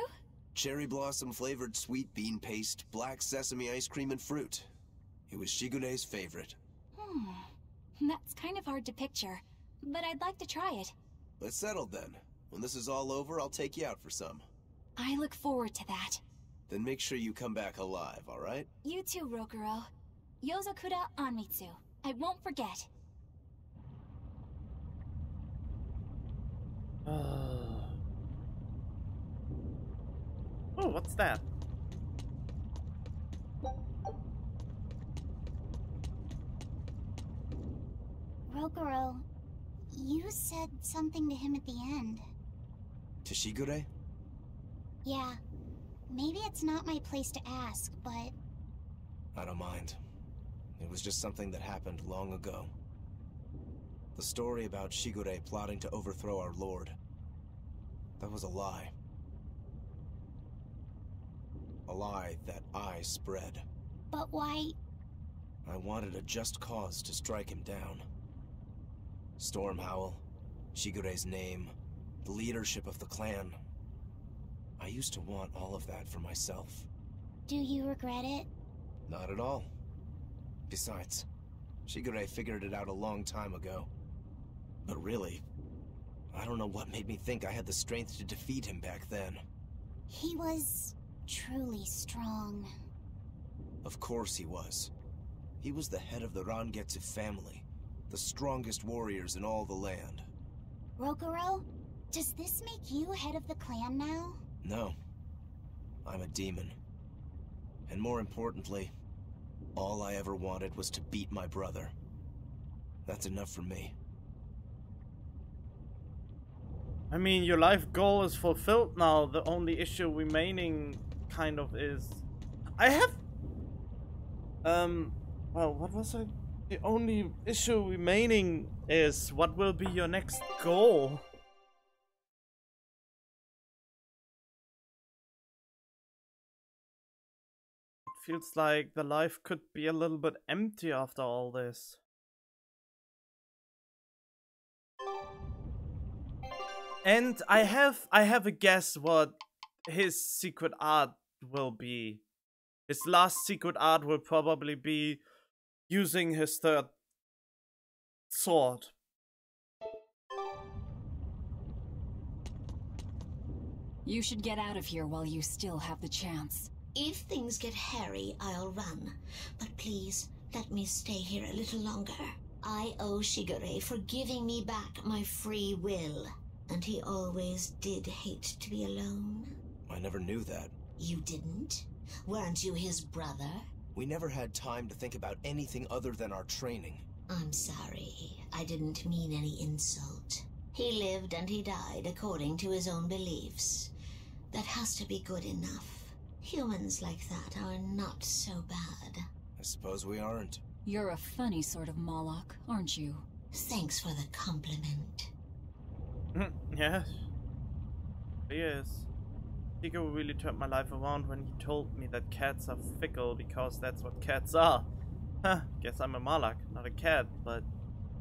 Cherry blossom flavored sweet bean paste, black sesame ice cream and fruit. It was Shigure's favorite. That's kind of hard to picture, but I'd like to try it. Let's settle then. When this is all over, I'll take you out for some. I look forward to that. Then make sure you come back alive, alright? You too, Rokuro. Yozakura Anmitsu. I won't forget. Oh, what's that? Rokuro, you said something to him at the end. To Shigure? Yeah. Maybe it's not my place to ask, but... I don't mind. It was just something that happened long ago. The story about Shigure plotting to overthrow our lord. That was a lie. A lie that I spread. But why... I wanted a just cause to strike him down. Storm Howl, Shigure's name, the leadership of the clan. I used to want all of that for myself. Do you regret it? Not at all. Besides, Shigure figured it out a long time ago. But really, I don't know what made me think I had the strength to defeat him back then. He was truly strong. Of course he was. He was the head of the Rangetsu family, the strongest warriors in all the land. Rokuro, does this make you head of the clan now? No. I'm a demon. And more importantly, all I ever wanted was to beat my brother. That's enough for me. I mean, your life goal is fulfilled now. The only issue remaining kind of is... I have... Well, what was it? The only issue remaining is what will be your next goal? It feels like the life could be a little bit empty after all this. And I have a guess what his secret art will be. His last secret art will probably be using his third sword. You should get out of here while you still have the chance. If things get hairy, I'll run. But please, let me stay here a little longer. I owe Shigure for giving me back my free will. And he always did hate to be alone. I never knew that. You didn't? Weren't you his brother? We never had time to think about anything other than our training. I'm sorry. I didn't mean any insult. He lived and he died according to his own beliefs. That has to be good enough. Humans like that are not so bad. I suppose we aren't. You're a funny sort of Moloch, aren't you? Thanks for the compliment. Yeah. Yes. Chico really turned my life around when he told me that cats are fickle because that's what cats are. Huh, guess I'm a Malak, not a cat, but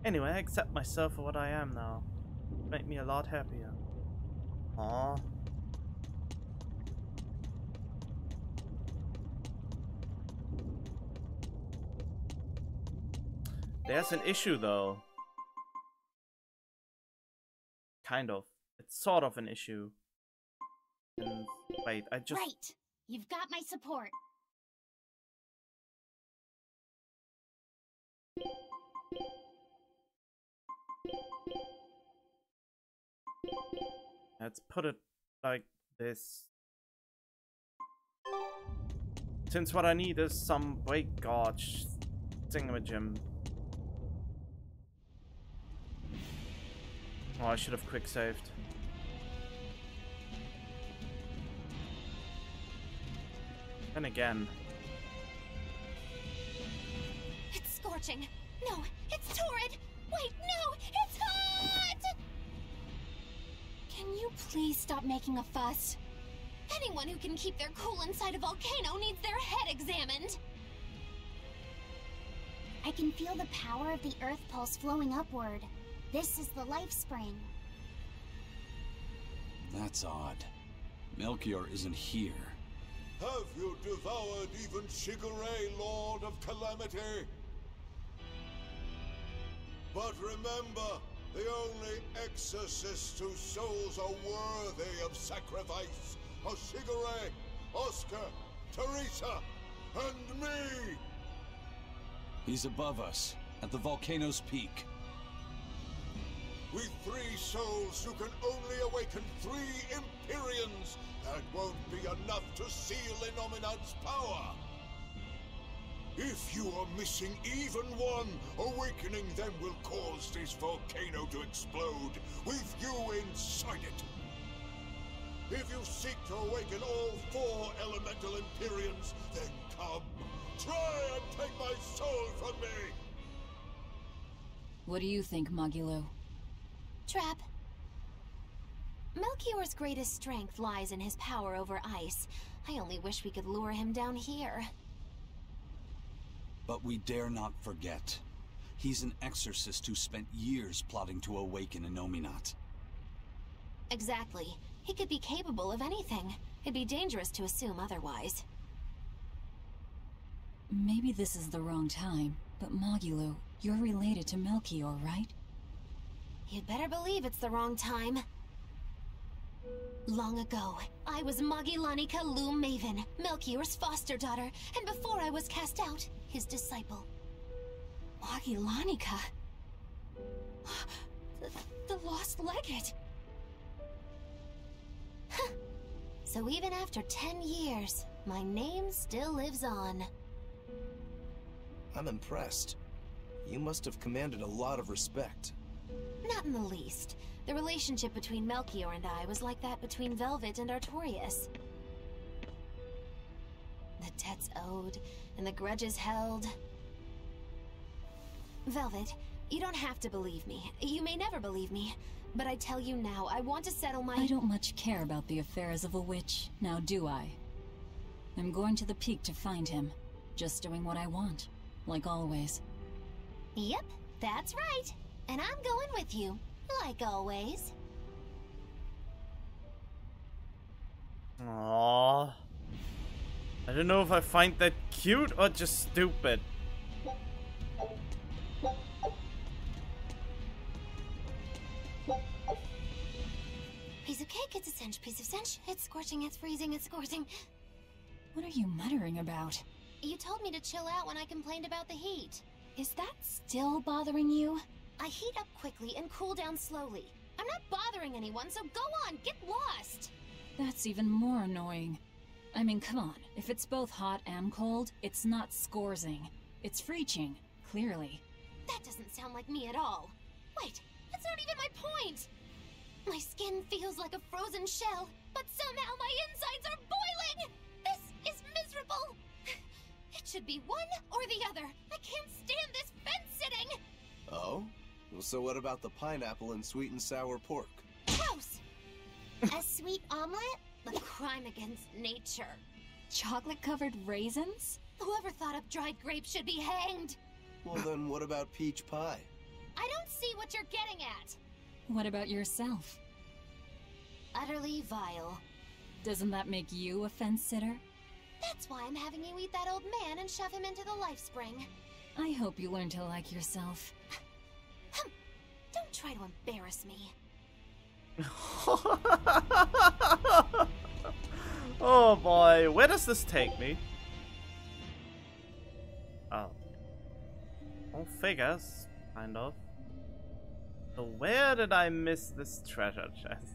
anyway, I accept myself for what I am now. Make me a lot happier. Aww. There's an issue though. Kind of. It's sort of an issue. And wait, I just... Right. You've got my support. Let's put it like this. Since what I need is some break gauge thingamajim. Oh, I should have quick saved. Then again. It's scorching. No, it's torrid. Wait, no, it's hot! Can you please stop making a fuss? Anyone who can keep their cool inside a volcano needs their head examined. I can feel the power of the Earth pulse flowing upward. This is the life spring. That's odd. Melchior isn't here. Have you devoured even Shigure, Lord of Calamity? But remember, the only exorcists whose souls are worthy of sacrifice are Shigure, Oscar, Teresa, and me! He's above us, at the volcano's peak. With 3 souls who can only awaken 3 Empyreans, that won't be enough to seal Innominat's power. If you are missing even one, awakening them will cause this volcano to explode, with you inside it. If you seek to awaken all 4 elemental Empyreans, then come. Try and take my soul from me! What do you think, Magilo? Trap. Melchior's greatest strength lies in his power over ice. I only wish we could lure him down here. But we dare not forget. He's an exorcist who spent years plotting to awaken Innominat. Exactly. He could be capable of anything. It'd be dangerous to assume otherwise. Maybe this is the wrong time, but Magilo, you're related to Melchior, right? You'd better believe it's the wrong time. Long ago, I was Magilanica Loom Maven, Melchior's foster daughter, and before I was cast out, his disciple. Magilanica? The lost legate? Huh. So even after 10 years, my name still lives on. I'm impressed. You must have commanded a lot of respect. Not in the least. The relationship between Melchior and I was like that between Velvet and Artorias. The debts owed, and the grudges held. Velvet, you don't have to believe me. You may never believe me. But I tell you now, I want to settle my— I don't much care about the affairs of a witch, now do I? I'm going to the peak to find him. Just doing what I want, like always. Yep, that's right. And I'm going with you, like always. Aww. I don't know if I find that cute or just stupid. Piece of cake, it's a cinch, piece of cinch. It's scorching, it's freezing, it's scorching. What are you muttering about? You told me to chill out when I complained about the heat. Is that still bothering you? I heat up quickly and cool down slowly. I'm not bothering anyone, so go on, get lost! That's even more annoying. I mean, come on. If it's both hot and cold, it's not scorzing. It's freeching, clearly. That doesn't sound like me at all. Wait, that's not even my point! My skin feels like a frozen shell, but somehow my insides are boiling! This is miserable! It should be one or the other. I can't stand this fence-sitting! Oh? Well, so what about the pineapple and sweet and sour pork? Gross! A sweet omelet? The crime against nature. Chocolate-covered raisins? Whoever thought up dried grapes should be hanged! Well, then what about peach pie? I don't see what you're getting at! What about yourself? Utterly vile. Doesn't that make you a fence-sitter? That's why I'm having you eat that old man and shove him into the life spring. I hope you learn to like yourself. Don't try to embarrass me. Oh boy, where does this take me? Oh. All figures, kind of. So where did I miss this treasure chest?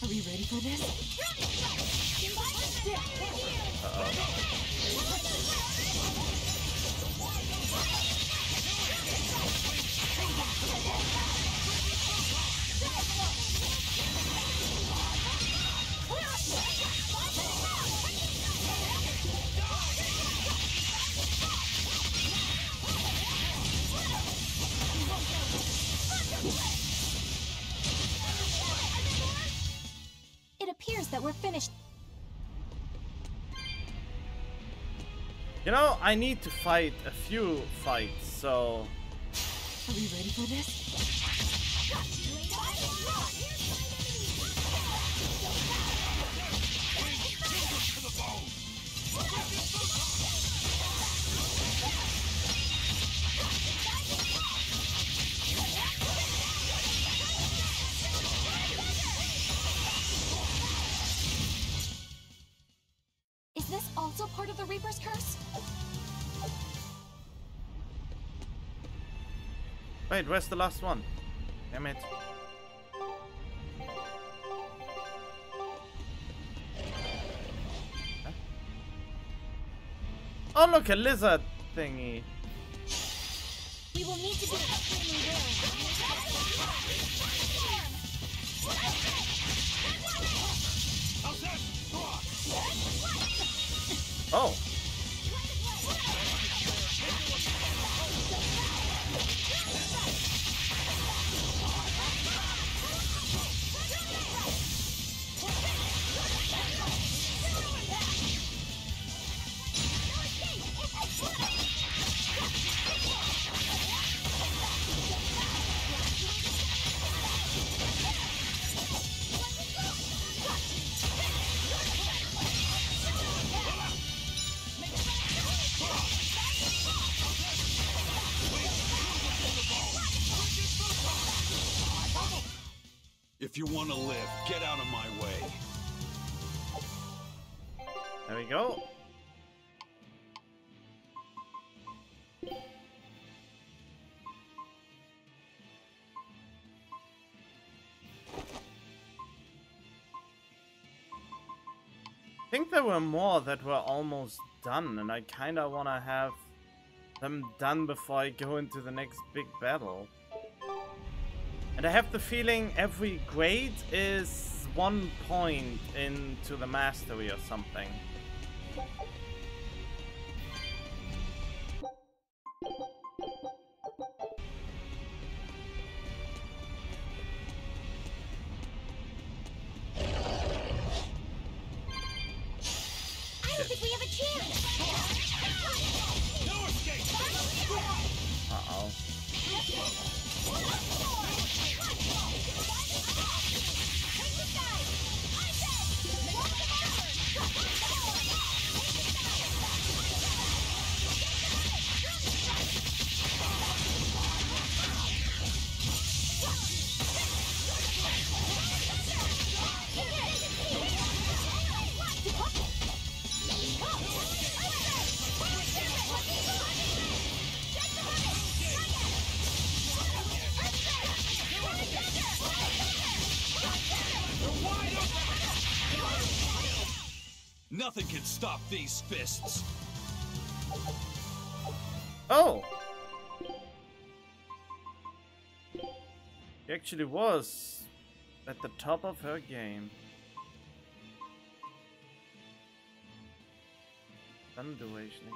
Are we ready for this? It appears that we're finished. You know, I need to fight a few fights, so... Are we ready for this? Is this also part of the Reaper's curse? Wait, where's the last one? Damn it. Huh? Oh look, a lizard thingy. We will need to be extremely Oh. If you want to live, get out of my way. There we go. I think there were more that were almost done, and I kinda wanna have them done before I go into the next big battle. And I have the feeling every grade is 1 point into the mastery or something. I don't think we have a chance. No escape! Uh-oh. Nothing can stop these fists. Oh! She actually was at the top of her game. Thunderation.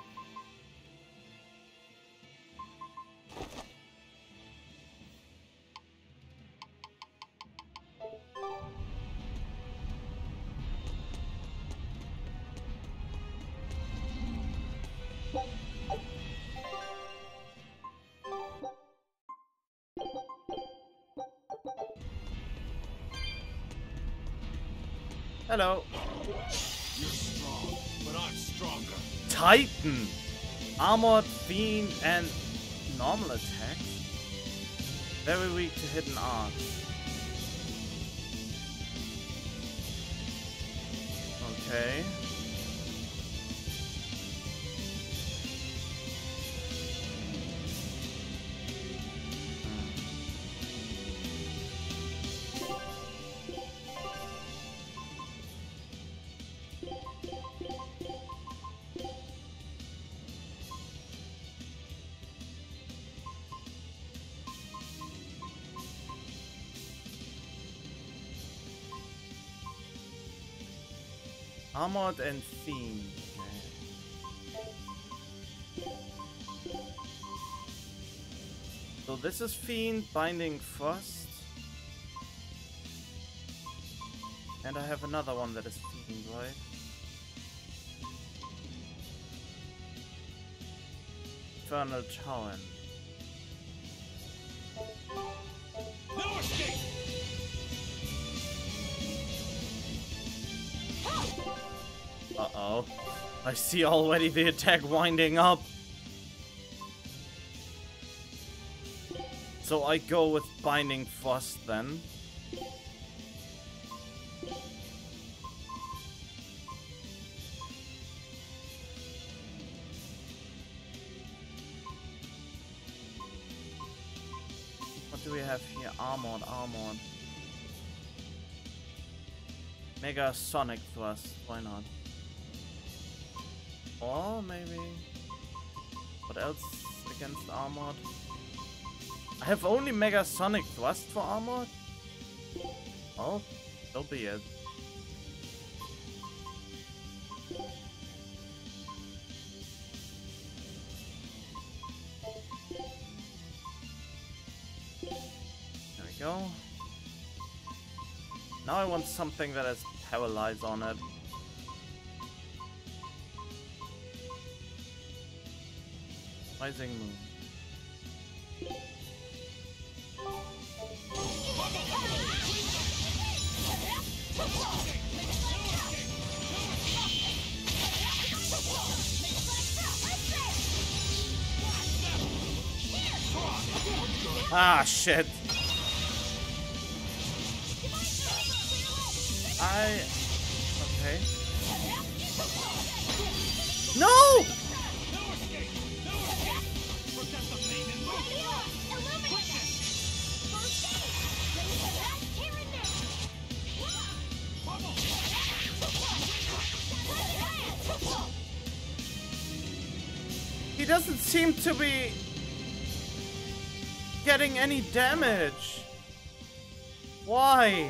Hello. You're strong, but I'm stronger. Titan. Armored, Fiend, and normal attack. Very weak to hidden arts. Okay. Armored and Fiend. Okay. So this is Fiend, Binding Frost. And I have another one that is Fiend, right? Infernal Torrent. No escape! Uh-oh. I see already the attack winding up. So I go with Binding Frost then. What do we have here? Armored, armored. Mega Sonic Thrust, why not? Or maybe... What else against Armored? I have only Mega Sonic Thrust for Armored? Oh, so be it. There we go. Now I want something that has Paralyze on it. Rising Moon. Ah, shit. Okay. No! He doesn't seem to be getting any damage. Why?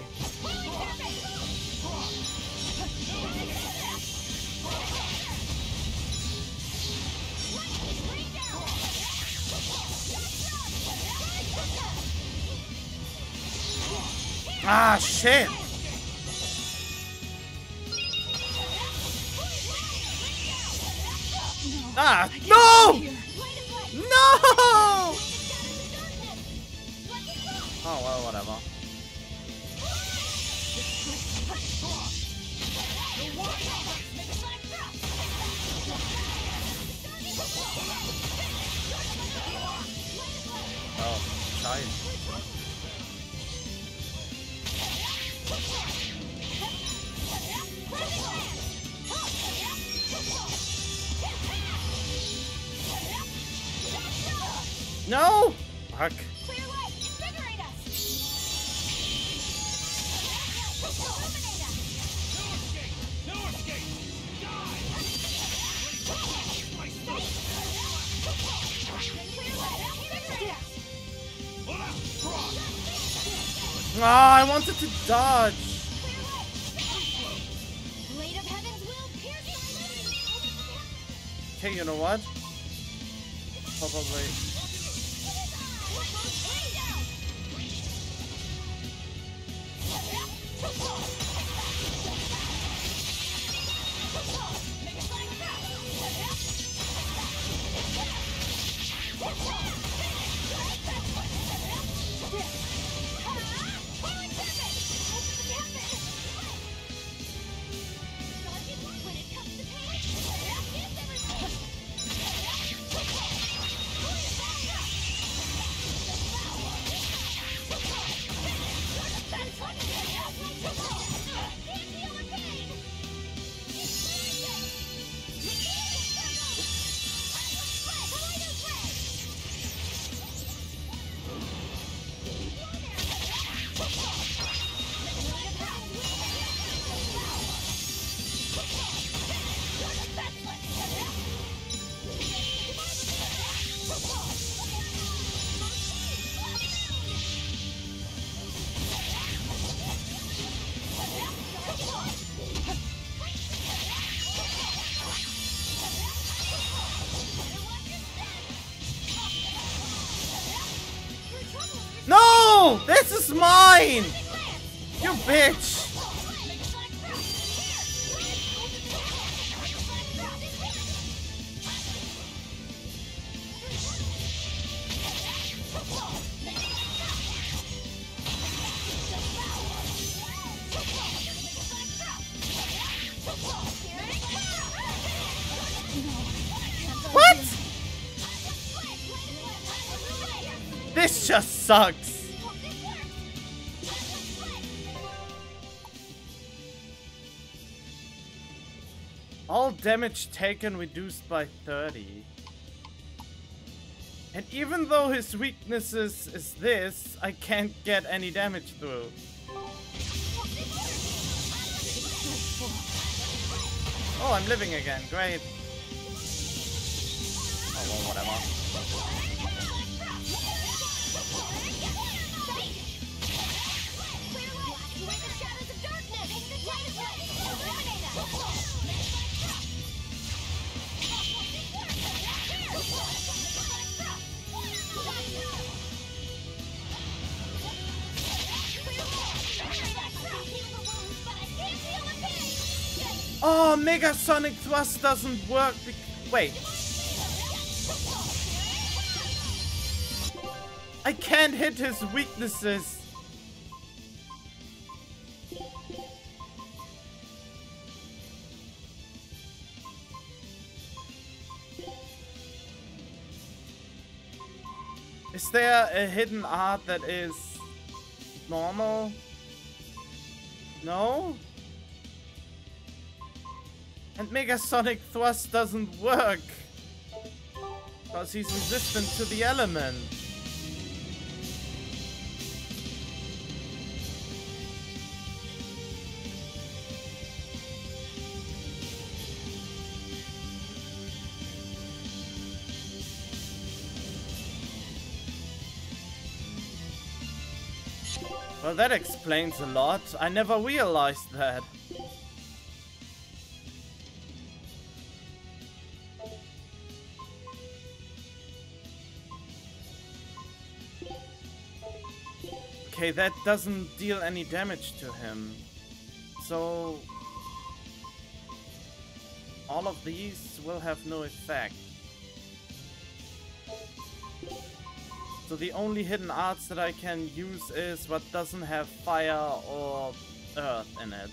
Ah, shit! Ah, no! No! Oh, well, whatever. Oh, shite. No! Fuck. Ah, I wanted to dodge. Okay, you know what? Probably. No! This is mine! You bitch! What? This just sucks. All damage taken reduced by 30. And even though his weaknesses is this, I can't get any damage through. Oh, I'm living again. Great. Oh, well, whatever. Oh, Mega Sonic Thrust doesn't work. Wait. I can't hit his weaknesses. Is there a hidden art that is normal? No? And Mega Sonic Thrust doesn't work because he's resistant to the element. Well, that explains a lot. I never realized that. Okay, that doesn't deal any damage to him. So all of these will have no effect. So the only hidden arts that I can use is what doesn't have fire or earth in it.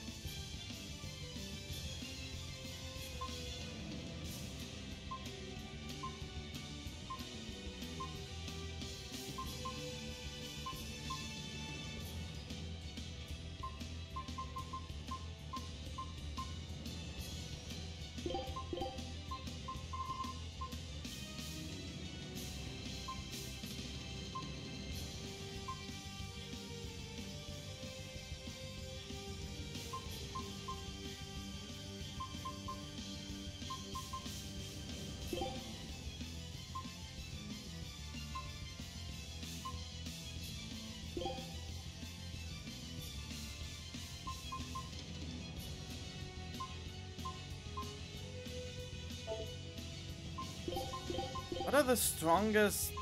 What are the strongest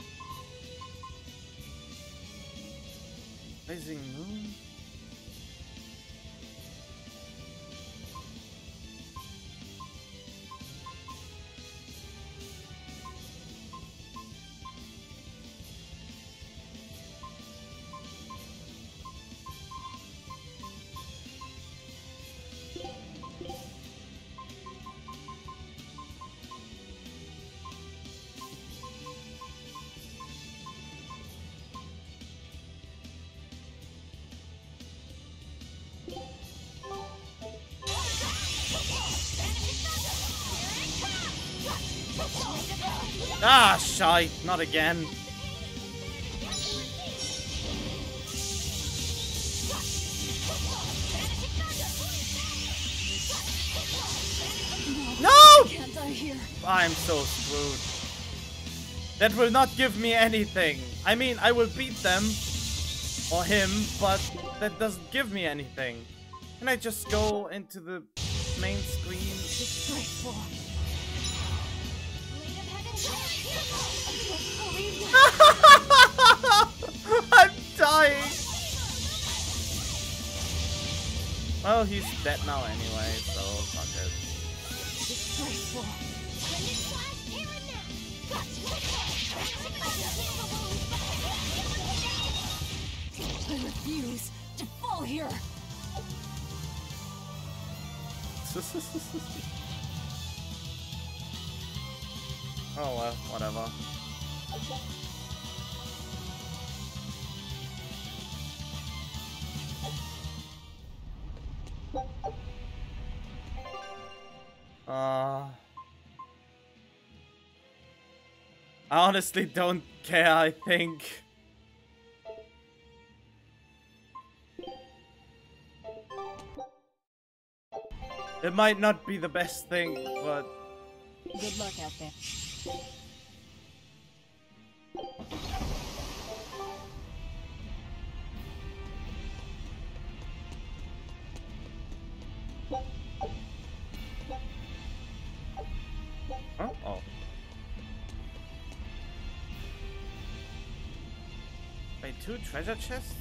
blazing moon? Ah, shite, not again. No! Can't die here. I'm so screwed. That will not give me anything. I mean, I will beat them or him, but that doesn't give me anything. Can I just go into the main screen? I'm dying. Well, he's dead now anyway, so fuck it. Disgraceful. I refuse to fall here. Oh well, whatever. I honestly don't care, I think. It might not be the best thing, but... Good luck out there. Oh. Wait, 2 treasure chests?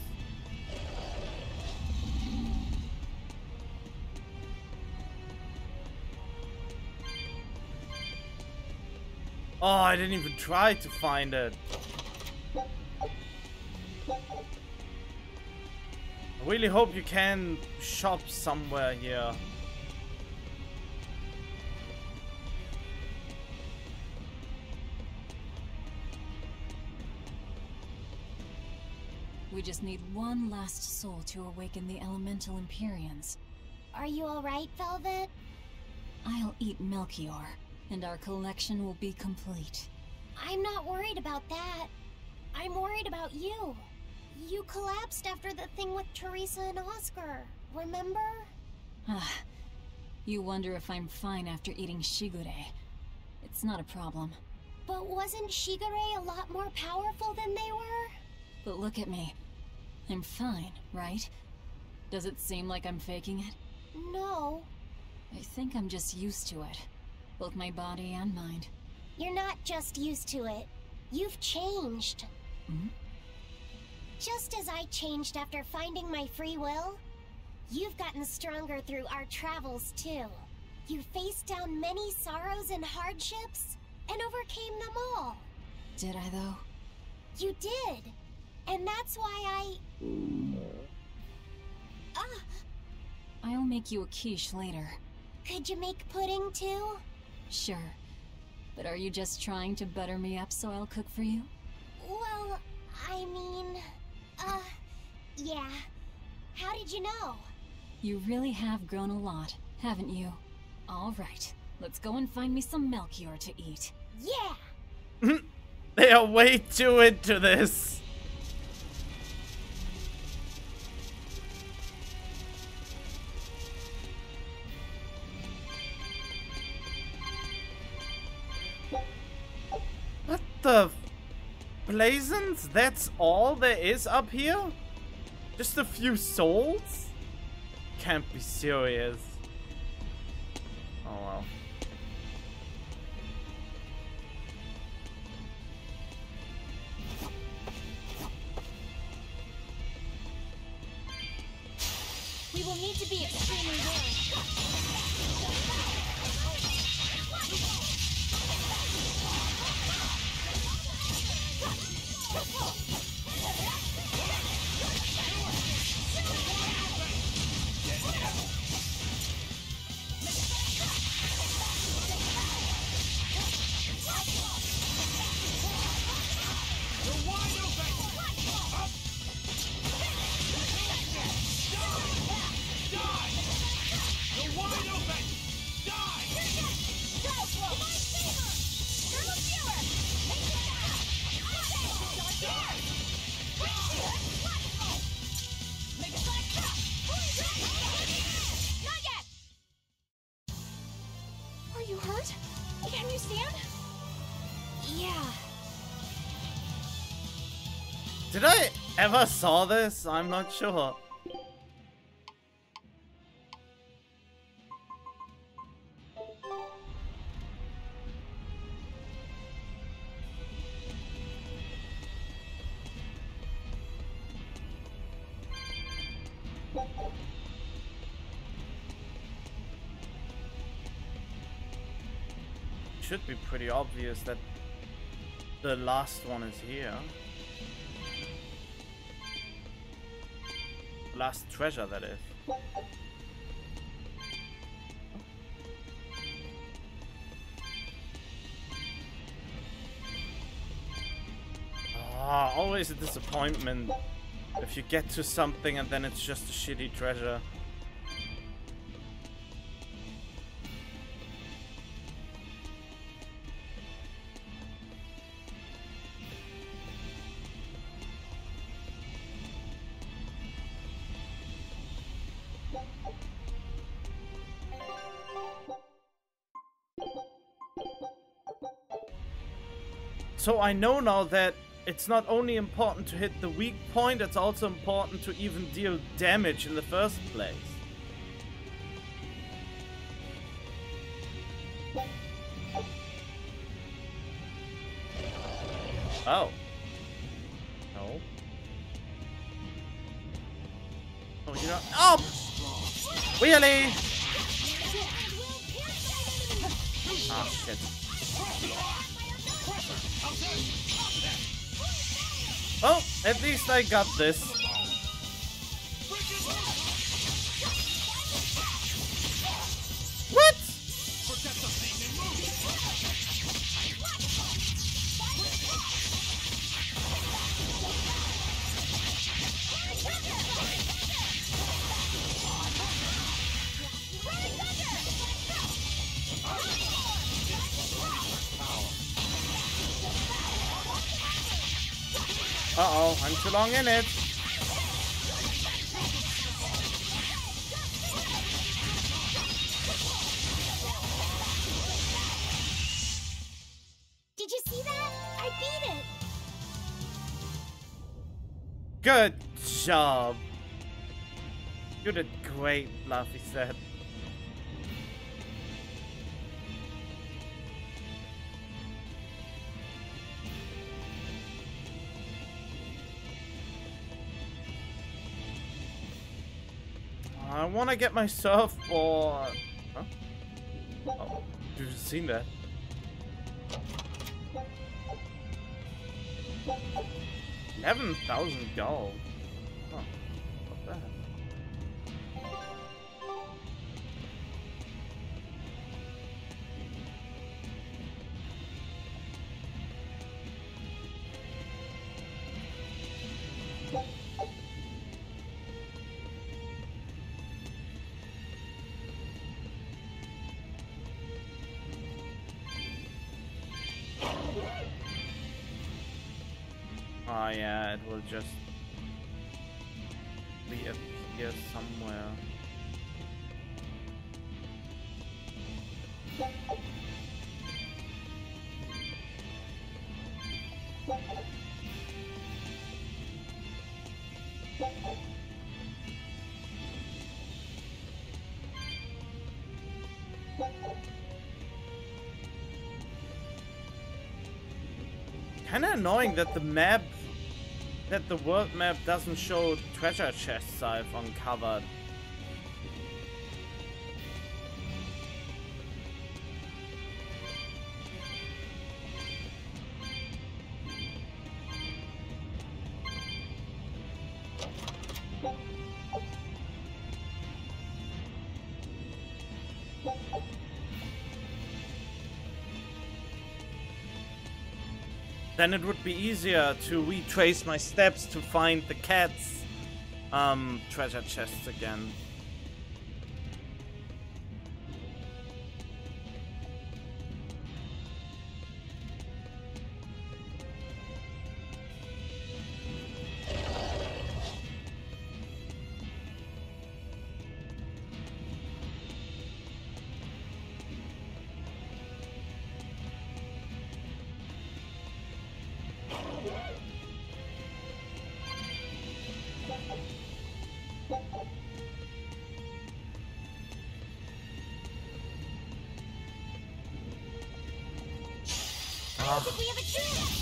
Oh, I didn't even try to find it. I really hope you can shop somewhere here. We just need one last soul to awaken the elemental Empyreans. Are you alright, Velvet? I'll eat Melchior, and our collection will be complete. I'm not worried about that. I'm worried about you. You collapsed after the thing with Teresa and Oscar, remember? Ah, you wonder if I'm fine after eating Shigure. It's not a problem. But wasn't Shigure a lot more powerful than they were? But look at me. I'm fine, right? Does it seem like I'm faking it? No. I think I'm just used to it. Both my body and mind. You're not just used to it. You've changed. Hmm? Just as I changed after finding my free will, you've gotten stronger through our travels too. You faced down many sorrows and hardships, and overcame them all. Did I though? You did. And that's why I'll make you a quiche later. Could you make pudding too? Sure. But are you just trying to butter me up so I'll cook for you? Well, I mean... yeah. How did you know? You really have grown a lot, haven't you? All right, let's go and find me some Melchior to eat. Yeah! They are way too into this. What the blazons? That's all there is up here? Just a few souls? Can't be serious. Oh well. We will need to be extremely wary. Are you hurt? Can you stand? Yeah. Did I ever saw this? I'm not sure. should be pretty obvious that the last one is here. Last treasure, that is. Ah, always a disappointment if you get to something and then it's just a shitty treasure. So I know now that it's not only important to hit the weak point, it's also important to even deal damage in the first place. Oh. No. Oh, you know. Oh! Really? Ah, shit. Well, at least I got this. What? Uh-oh, I'm too long in it. Did you see that? I beat it! Good job. You did great, Luffy said. I want to get my surfboard. Huh? Oh, you've seen that. $11,000 gold. Oh, what's that? Oh yeah, it will just reappear somewhere. Kinda annoying that the world map doesn't show treasure chests I've uncovered. Then it would be easier to retrace my steps to find the cat's treasure chests again. I think we have a chance!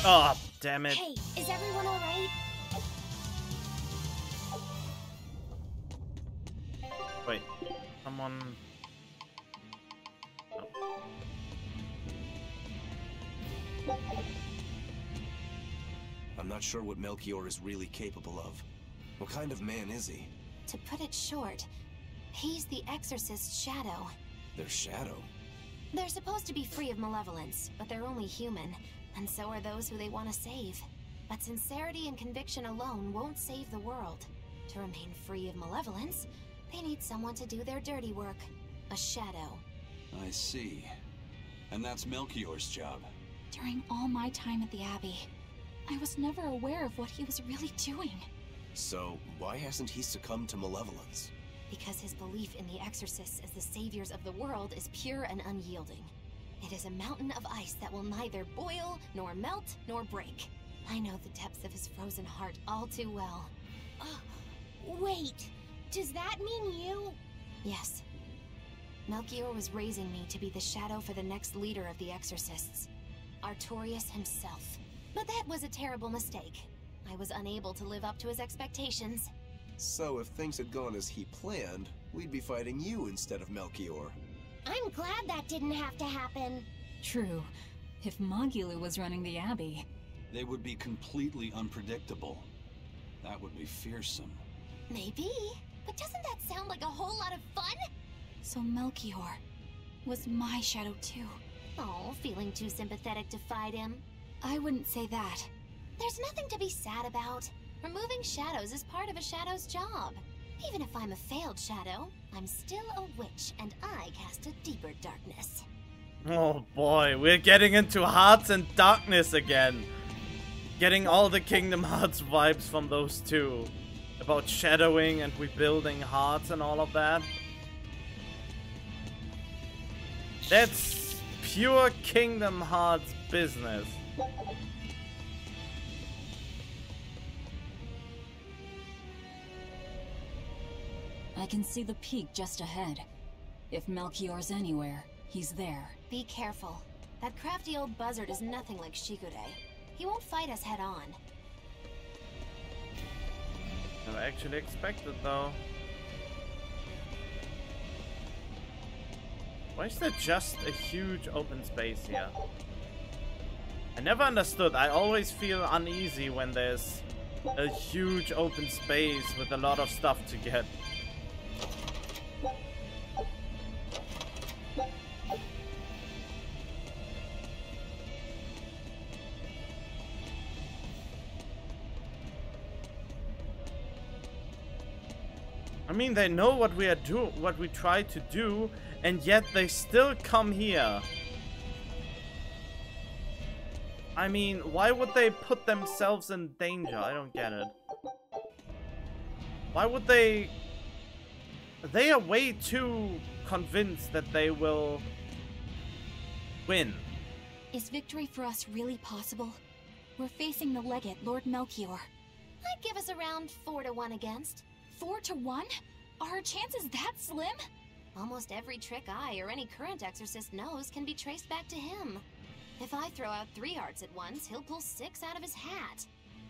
Oh, damn it. Hey, is everyone alright? Wait, someone... Oh. I'm not sure what Melchior is really capable of. What kind of man is he? To put it short, he's the Exorcist's shadow. Their shadow? They're supposed to be free of malevolence, but they're only human, and so are those who they want to save. But sincerity and conviction alone won't save the world. To remain free of malevolence, they need someone to do their dirty work. A shadow. I see. And that's Melchior's job. During all my time at the Abbey, I was never aware of what he was really doing. So, why hasn't he succumbed to malevolence? Because his belief in the Exorcists as the saviors of the world is pure and unyielding. It is a mountain of ice that will neither boil, nor melt, nor break. I know the depths of his frozen heart all too well. Wait, does that mean you? Yes. Melchior was raising me to be the shadow for the next leader of the Exorcists. Artorius himself. But that was a terrible mistake. I was unable to live up to his expectations. So if things had gone as he planned, we'd be fighting you instead of Melchior. I'm glad that didn't have to happen. True. If Magilou was running the Abbey... They would be completely unpredictable. That would be fearsome. Maybe. But doesn't that sound like a whole lot of fun? So Melchior was my shadow too. Oh, feeling too sympathetic to fight him? I wouldn't say that. There's nothing to be sad about. Removing shadows is part of a shadow's job. Even if I'm a failed shadow, I'm still a witch, and I cast a deeper darkness. Oh boy, we're getting into Hearts and Darkness again. Getting all the Kingdom Hearts vibes from those two. About shadowing and rebuilding hearts and all of that. That's pure Kingdom Hearts business. I can see the peak just ahead. If Melchior's anywhere, he's there. Be careful. That crafty old buzzard is nothing like Shigure. He won't fight us head on. Never actually expected though. Why is there just a huge open space here? I never understood. I always feel uneasy when there's a huge open space with a lot of stuff to get. I mean, they know what we are what we try to do, and yet they still come here. I mean, why would they put themselves in danger? I don't get it. Why would they... They are way too convinced that they will win. Is victory for us really possible? We're facing the legate, Lord Melchior. I'd give us around 4-1 against. 4-1? Are our chances that slim? Almost every trick I or any current exorcist knows can be traced back to him. If I throw out 3 hearts at once, he'll pull 6 out of his hat.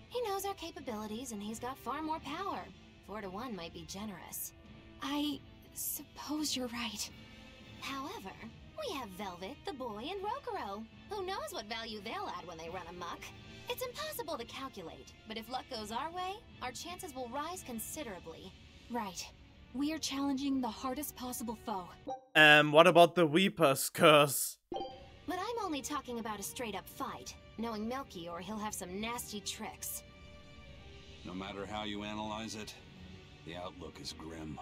He knows our capabilities and he's got far more power. 4-1 might be generous. I suppose you're right. However, we have Velvet, the boy, and Rokuro. Who knows what value they'll add when they run amok? It's impossible to calculate, but if luck goes our way, our chances will rise considerably. Right. We are challenging the hardest possible foe. What about the Weeper's curse? But I'm only talking about a straight-up fight. Knowing Melchior, he'll have some nasty tricks. No matter how you analyze it, the outlook is grim.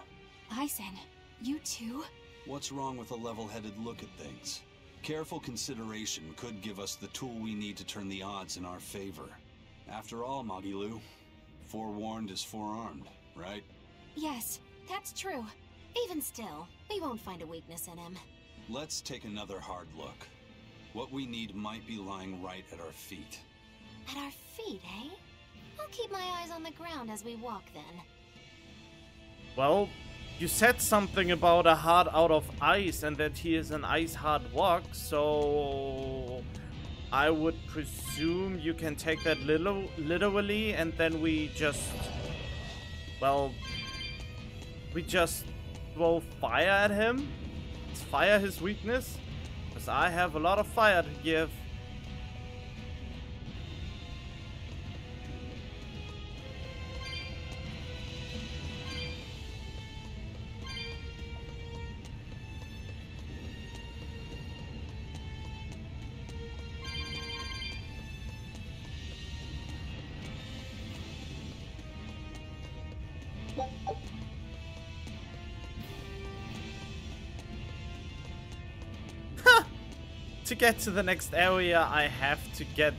Aizen, you too? What's wrong with a level-headed look at things? Careful consideration could give us the tool we need to turn the odds in our favor. After all, Magilou, forewarned is forearmed, right? Yes, that's true. Even still, we won't find a weakness in him. Let's take another hard look. What we need might be lying right at our feet. At our feet, eh? I'll keep my eyes on the ground as we walk then. Well, you said something about a heart out of ice and that he is an ice hard walk, so I would presume you can take that literally, and then we just, well, we just throw fire at him. Is fire his weakness? Because I have a lot of fire to give. To get to the next area, I have to get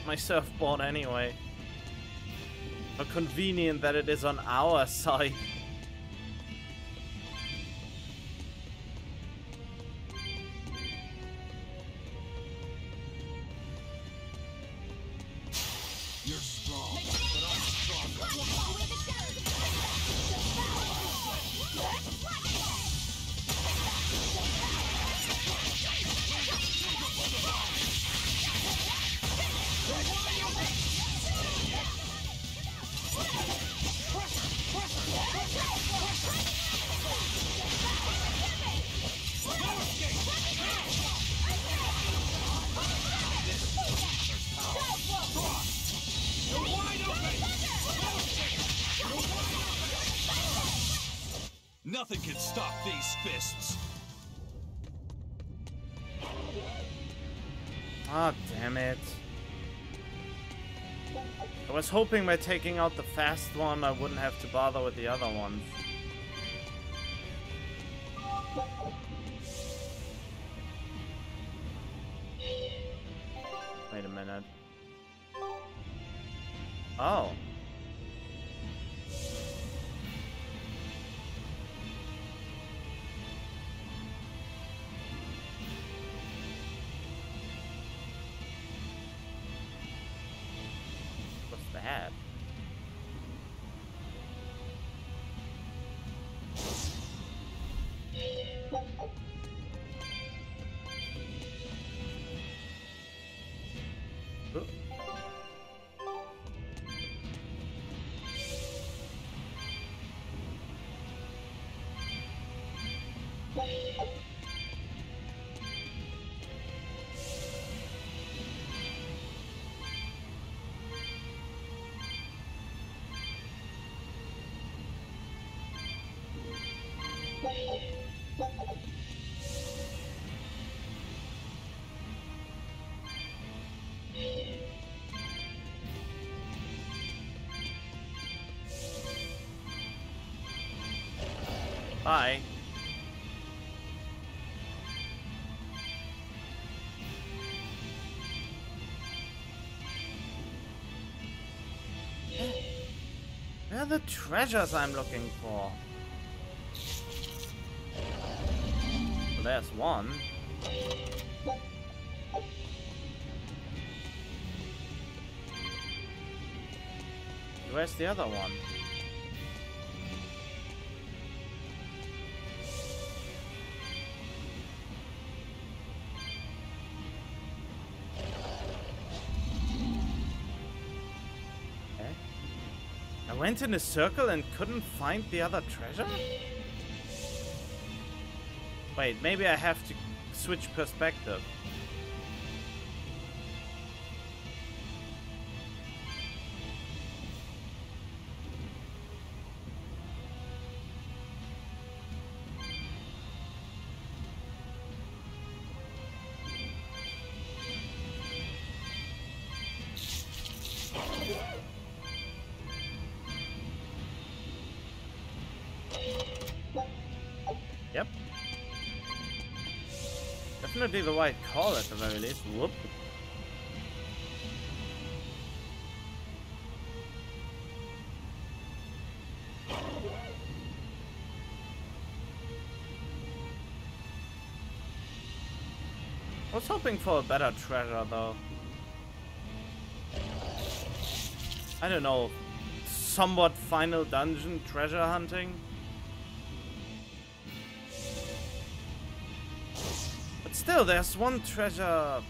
my surfboard anyway. How convenient that it is on our side. You're strong, but I'm stronger. Nothing can stop these fists. Ah, damn it. I was hoping by taking out the fast one, I wouldn't have to bother with the other ones. Wait a minute. Oh. What's that? Oop. Bye. Where are the treasures I'm looking for? Well, there's one. Where's the other one? I went in a circle and couldn't find the other treasure? Wait, maybe I have to switch perspective. Yep. Definitely the right call at the very least. Whoop. I was hoping for a better treasure though. I don't know. Somewhat final dungeon treasure hunting. But still, there's one treasure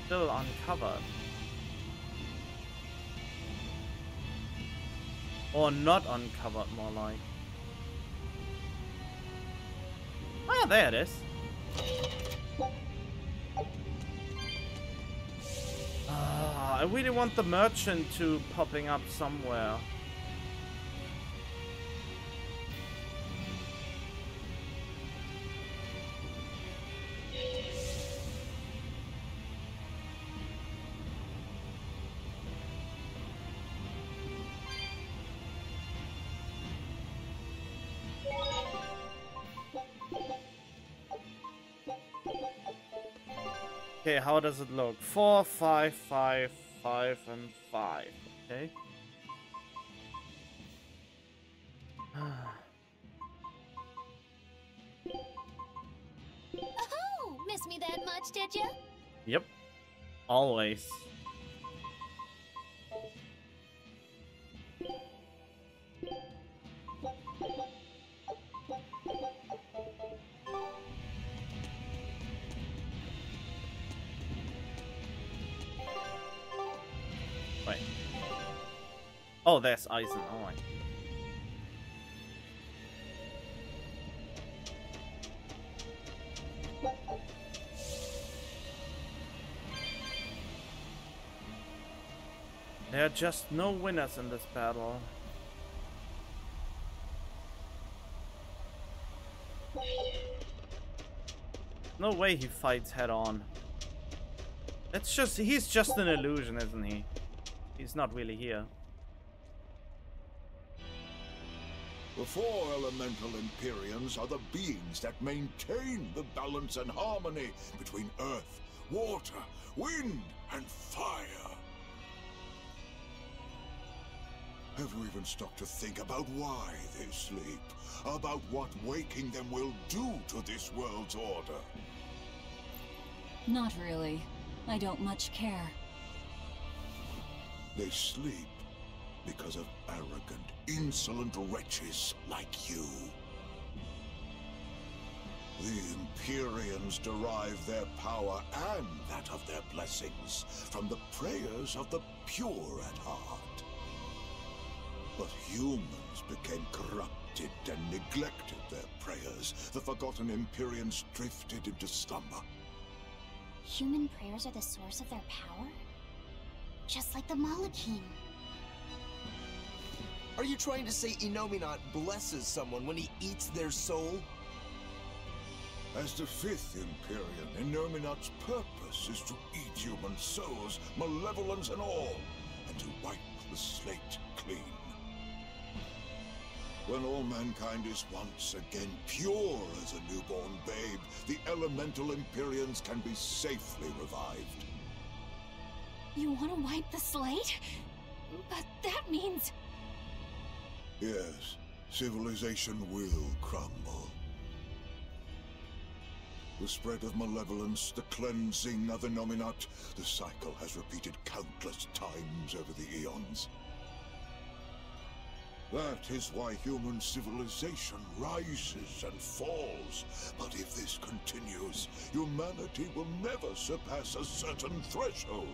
still uncovered. Or not uncovered, more like. Ah, there it is. I really want the merchant to popping up somewhere. Okay, how does it look? 4, 5, 5, 5, and 5. Okay. Oh, miss me that much, did ya? Yep. Always. Wait. Oh, there's Eisen. Oh, right. There are just no winners in this battle. No way he fights head on. He's just an illusion, isn't he? He's not really here. The 4 elemental Empyreans are the beings that maintain the balance and harmony between earth, water, wind, and fire. Have you even stopped to think about why they sleep? About what waking them will do to this world's order? Not really. I don't much care. They sleep because of arrogant, insolent wretches like you. The Empyreans derive their power and that of their blessings from the prayers of the pure at heart. But humans became corrupted and neglected their prayers. The forgotten Empyreans drifted into slumber. Human prayers are the source of their power? Just like the Malachim. Are you trying to say Innominat blesses someone when he eats their soul? As the 5th Empyrean, Innominat's purpose is to eat human souls, malevolence and all, and to wipe the slate clean. When all mankind is once again pure as a newborn babe, the elemental Empyreans can be safely revived. You want to wipe the slate? But that means... Yes, civilization will crumble. The spread of malevolence, the cleansing of Innominat, the cycle has repeated countless times over the eons. That is why human civilization rises and falls. But if this continues, humanity will never surpass a certain threshold.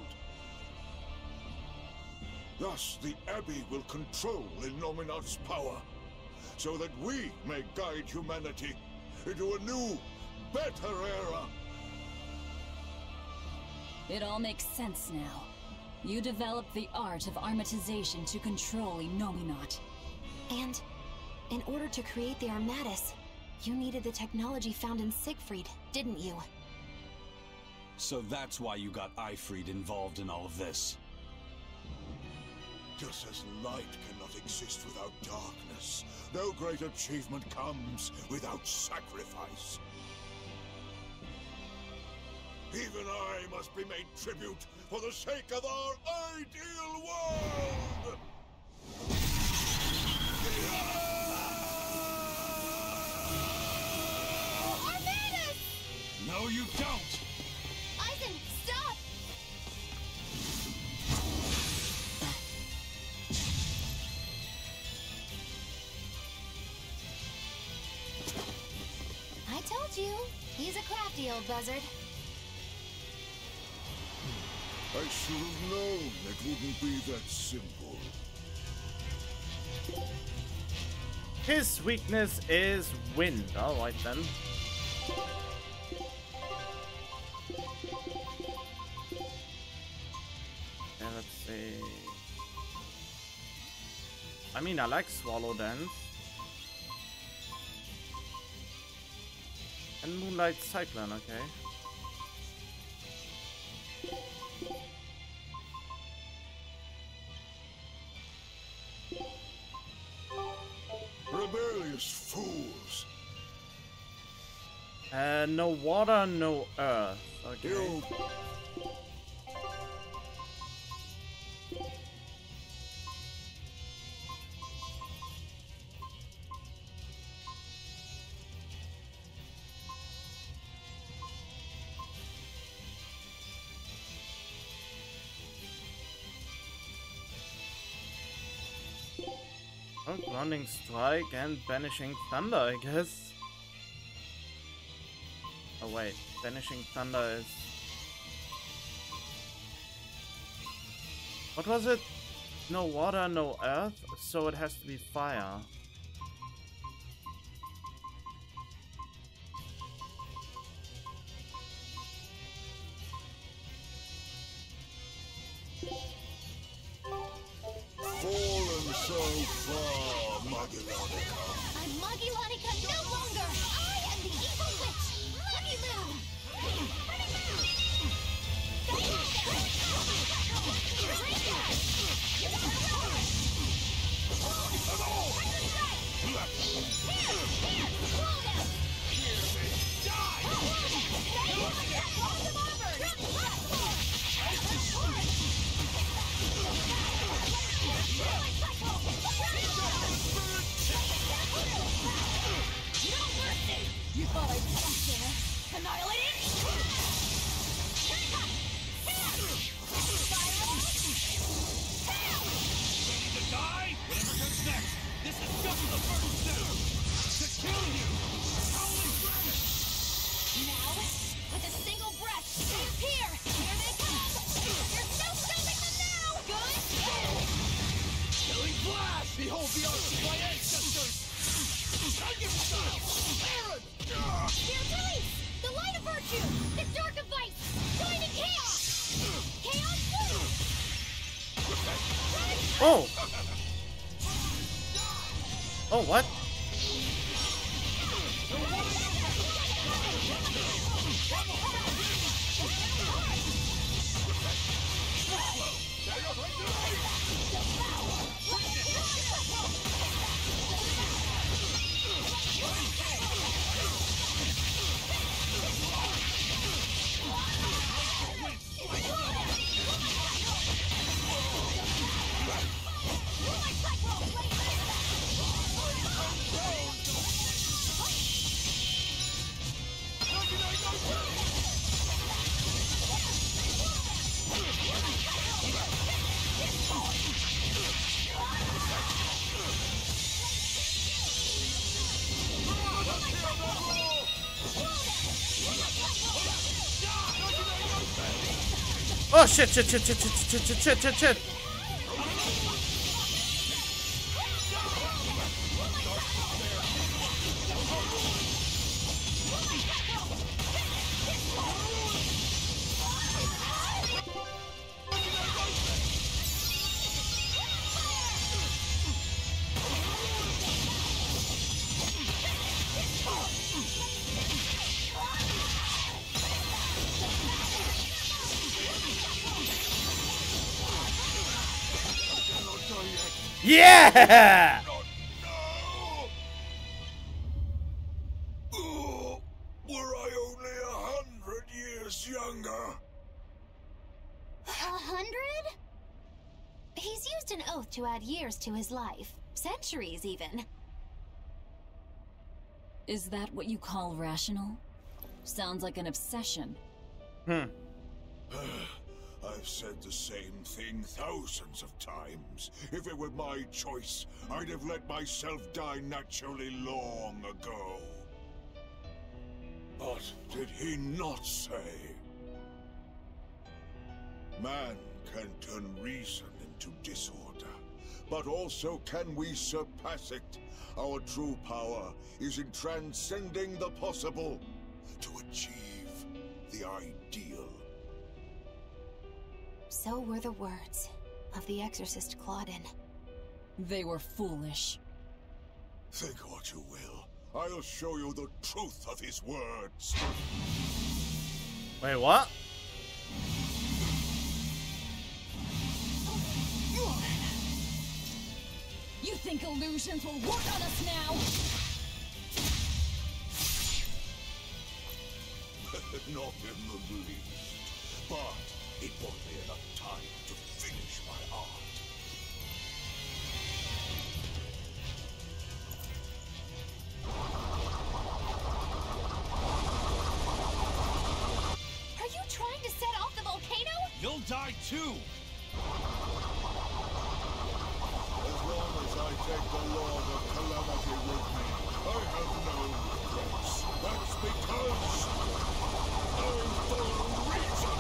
Thus, the Abbey will control Innominat's power, so that we may guide humanity into a new, better era. It all makes sense now. You developed the art of armatization to control Innominat. And in order to create the Armatus, you needed the technology found in Siegfried, didn't you? So that's why you got Ifried involved in all of this. Just as light cannot exist without darkness, no great achievement comes without sacrifice. Even I must be made tribute for the sake of our ideal world! Armatus! No, you don't! Eisen, stop! I told you, he's a crafty old buzzard. I should have known it wouldn't be that simple. His weakness is wind. Alright then. Yeah, let's see. I mean, I like Swallow Dance. And Moonlight Cyclone, okay. Rebellious fools. No water, no earth. Okay. You Oh, Grounding Strike and Banishing Thunder, I guess. Oh wait, Banishing Thunder is... What was it? No water, no earth, so it has to be fire. fallen so far, Magilonica. I'm Magilonica no longer! I am the evil witch, Magiloon! You thought I'd stop there? Annihilated? Ready to die? Whatever comes next. This is just the first step. To kill you! Howling dragon! Now, with a single breath, disappear! Here they come! There's no stopping them now! Good? Killing flash! Behold the arts of my ancestors! Tiger style! Aaron! Here's release! The light of virtue! The dark of vice! Join in chaos! Chaos blue! Oh! Oh, what? Oh shit, shit, shit, shit, shit, shit, shit, shit, shit, shit. Yeah! Oh, were I only 100 years younger? 100? He's used an oath to add years to his life. Centuries, even. Is that what you call rational? Sounds like an obsession. I've said the same thing thousands of times. If it were my choice, I'd have let myself die naturally long ago. But did he not say? Man can turn reason into disorder, but also can we surpass it? Our true power is in transcending the possible to achieve the ideal. So were the words of the exorcist Claudin. They were foolish. Think what you will. I'll show you the truth of his words. Wait, what? You think illusions will work on us now? Not in the least. But it won't be enough time to finish my art. Are you trying to set off the volcano? You'll die too! As long as I take the Lord of Calamity with me, I have no regrets. That's because I follow reason.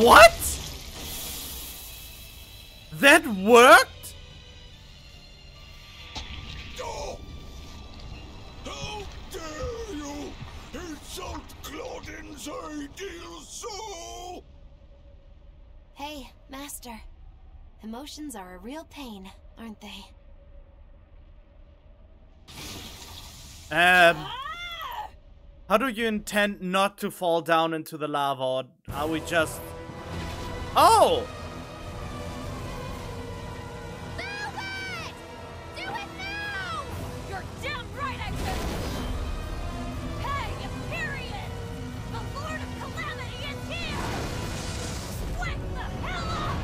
What? That worked? Oh! How dare you insult Claudin's ideal soul! Hey, Master. Emotions are a real pain, aren't they? How do you intend not to fall down into the lava? Or are we just... Oh! Velvet! Do it now! You're damn right I will! Hey, Empyrean! The Lord of Calamity is here! Wake the hell up!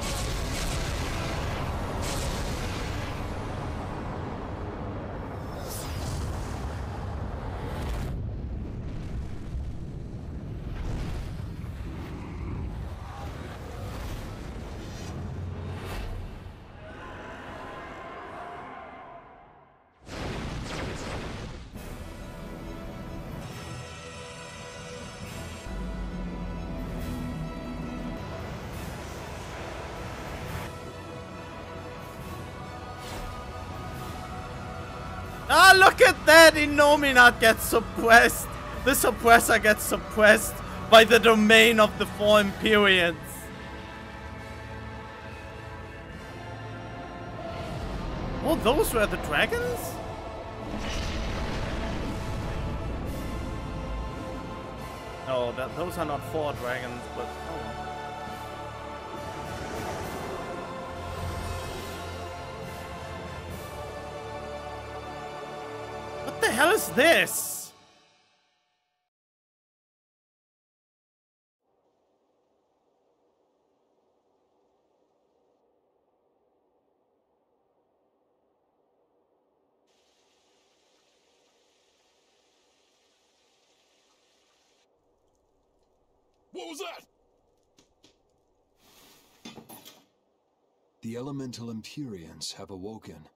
Ah, look at that! Innominat gets suppressed. The suppressor gets suppressed by the domain of the four Empyreans. Oh, those were the dragons? No, those are not four dragons, but oh. What the hell is this? What was that? The elemental Empyreans have awoken.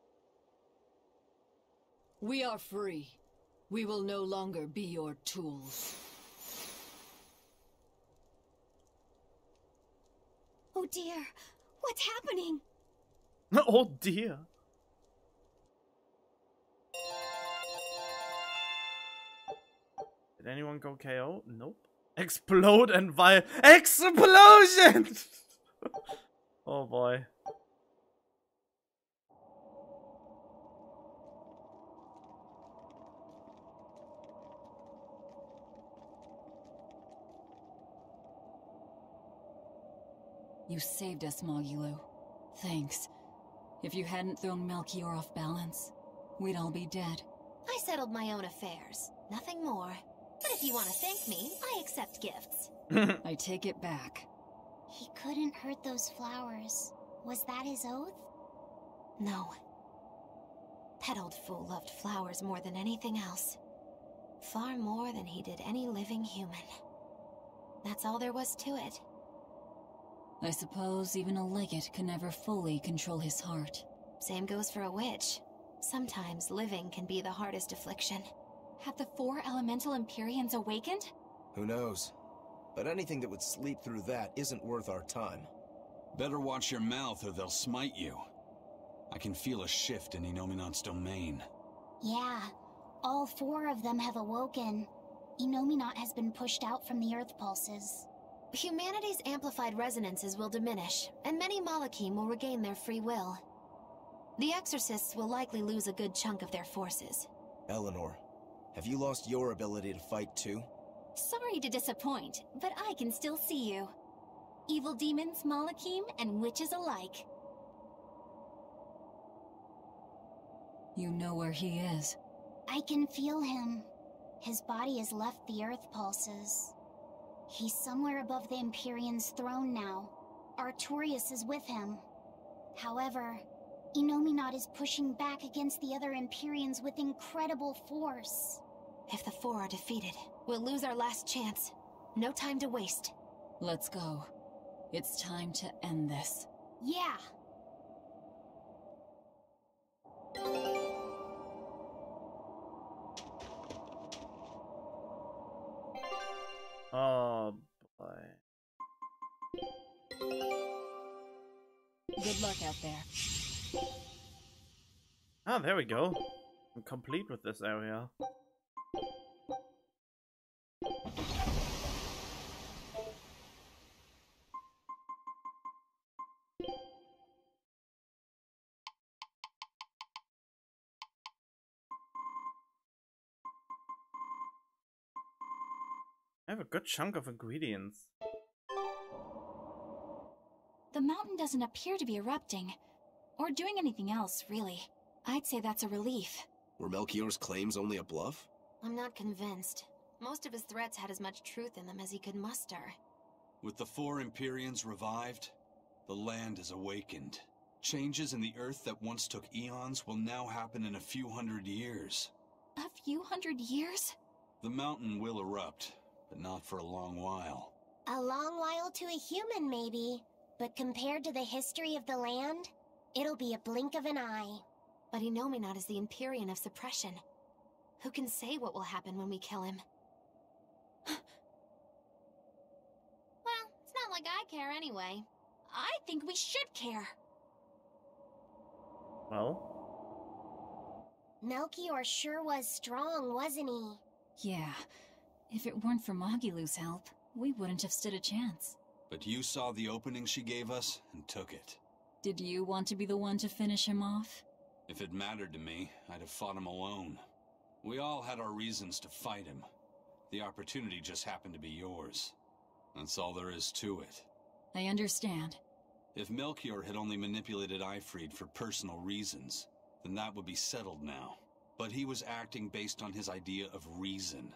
We are free. We will no longer be your tools. Oh dear, what's happening? Oh dear. Did anyone go KO? Nope. Explode and explosion! Oh boy. You saved us, Mogulu. Thanks. If you hadn't thrown Melchior off balance, we'd all be dead. I settled my own affairs. Nothing more. But if you want to thank me, I accept gifts. I take it back. He couldn't hurt those flowers. Was that his oath? No. That old fool loved flowers more than anything else. Far more than he did any living human. That's all there was to it. I suppose even a legate can never fully control his heart. Same goes for a witch. Sometimes living can be the hardest affliction. Have the 4 elemental Empyreans awakened? Who knows? But anything that would sleep through that isn't worth our time. Better watch your mouth or they'll smite you. I can feel a shift in Inominat's domain. Yeah, all 4 of them have awoken. Inominat has been pushed out from the Earth pulses. Humanity's amplified resonances will diminish, and many Malachim will regain their free will. The Exorcists will likely lose a good chunk of their forces. Eleanor, have you lost your ability to fight too? Sorry to disappoint, but I can still see you. Evil demons, Malachim, and witches alike. You know where he is. I can feel him. His body has left the Earth pulses. He's somewhere above the Empyrean's throne now. Artorias is with him. However, Inominat is pushing back against the other Empyreans with incredible force. If the 4 are defeated, we'll lose our last chance. No time to waste. Let's go. It's time to end this. Yeah. Oh boy. Good luck out there. Ah, there we go. I'm complete with this area. I have a good chunk of ingredients. The mountain doesn't appear to be erupting, or doing anything else, really. I'd say that's a relief. Were Melchior's claims only a bluff? I'm not convinced. Most of his threats had as much truth in them as he could muster. With the 4 Empyreans revived, the land is awakened. Changes in the Earth that once took eons will now happen in a few hundred years. A few hundred years? The mountain will erupt, but not for a long while. A long while to a human, maybe. But compared to the history of the land, it'll be a blink of an eye. But Inominat is the Empyrean of suppression. Who can say what will happen when we kill him? Well, it's not like I care anyway. I think we should care. Well? Melchior sure was strong, wasn't he? Yeah. If it weren't for Magilu's help, we wouldn't have stood a chance. But you saw the opening she gave us and took it. Did you want to be the one to finish him off? If it mattered to me, I'd have fought him alone. We all had our reasons to fight him. The opportunity just happened to be yours. That's all there is to it. I understand. If Melchior had only manipulated Ifrid for personal reasons, then that would be settled now. But he was acting based on his idea of reason.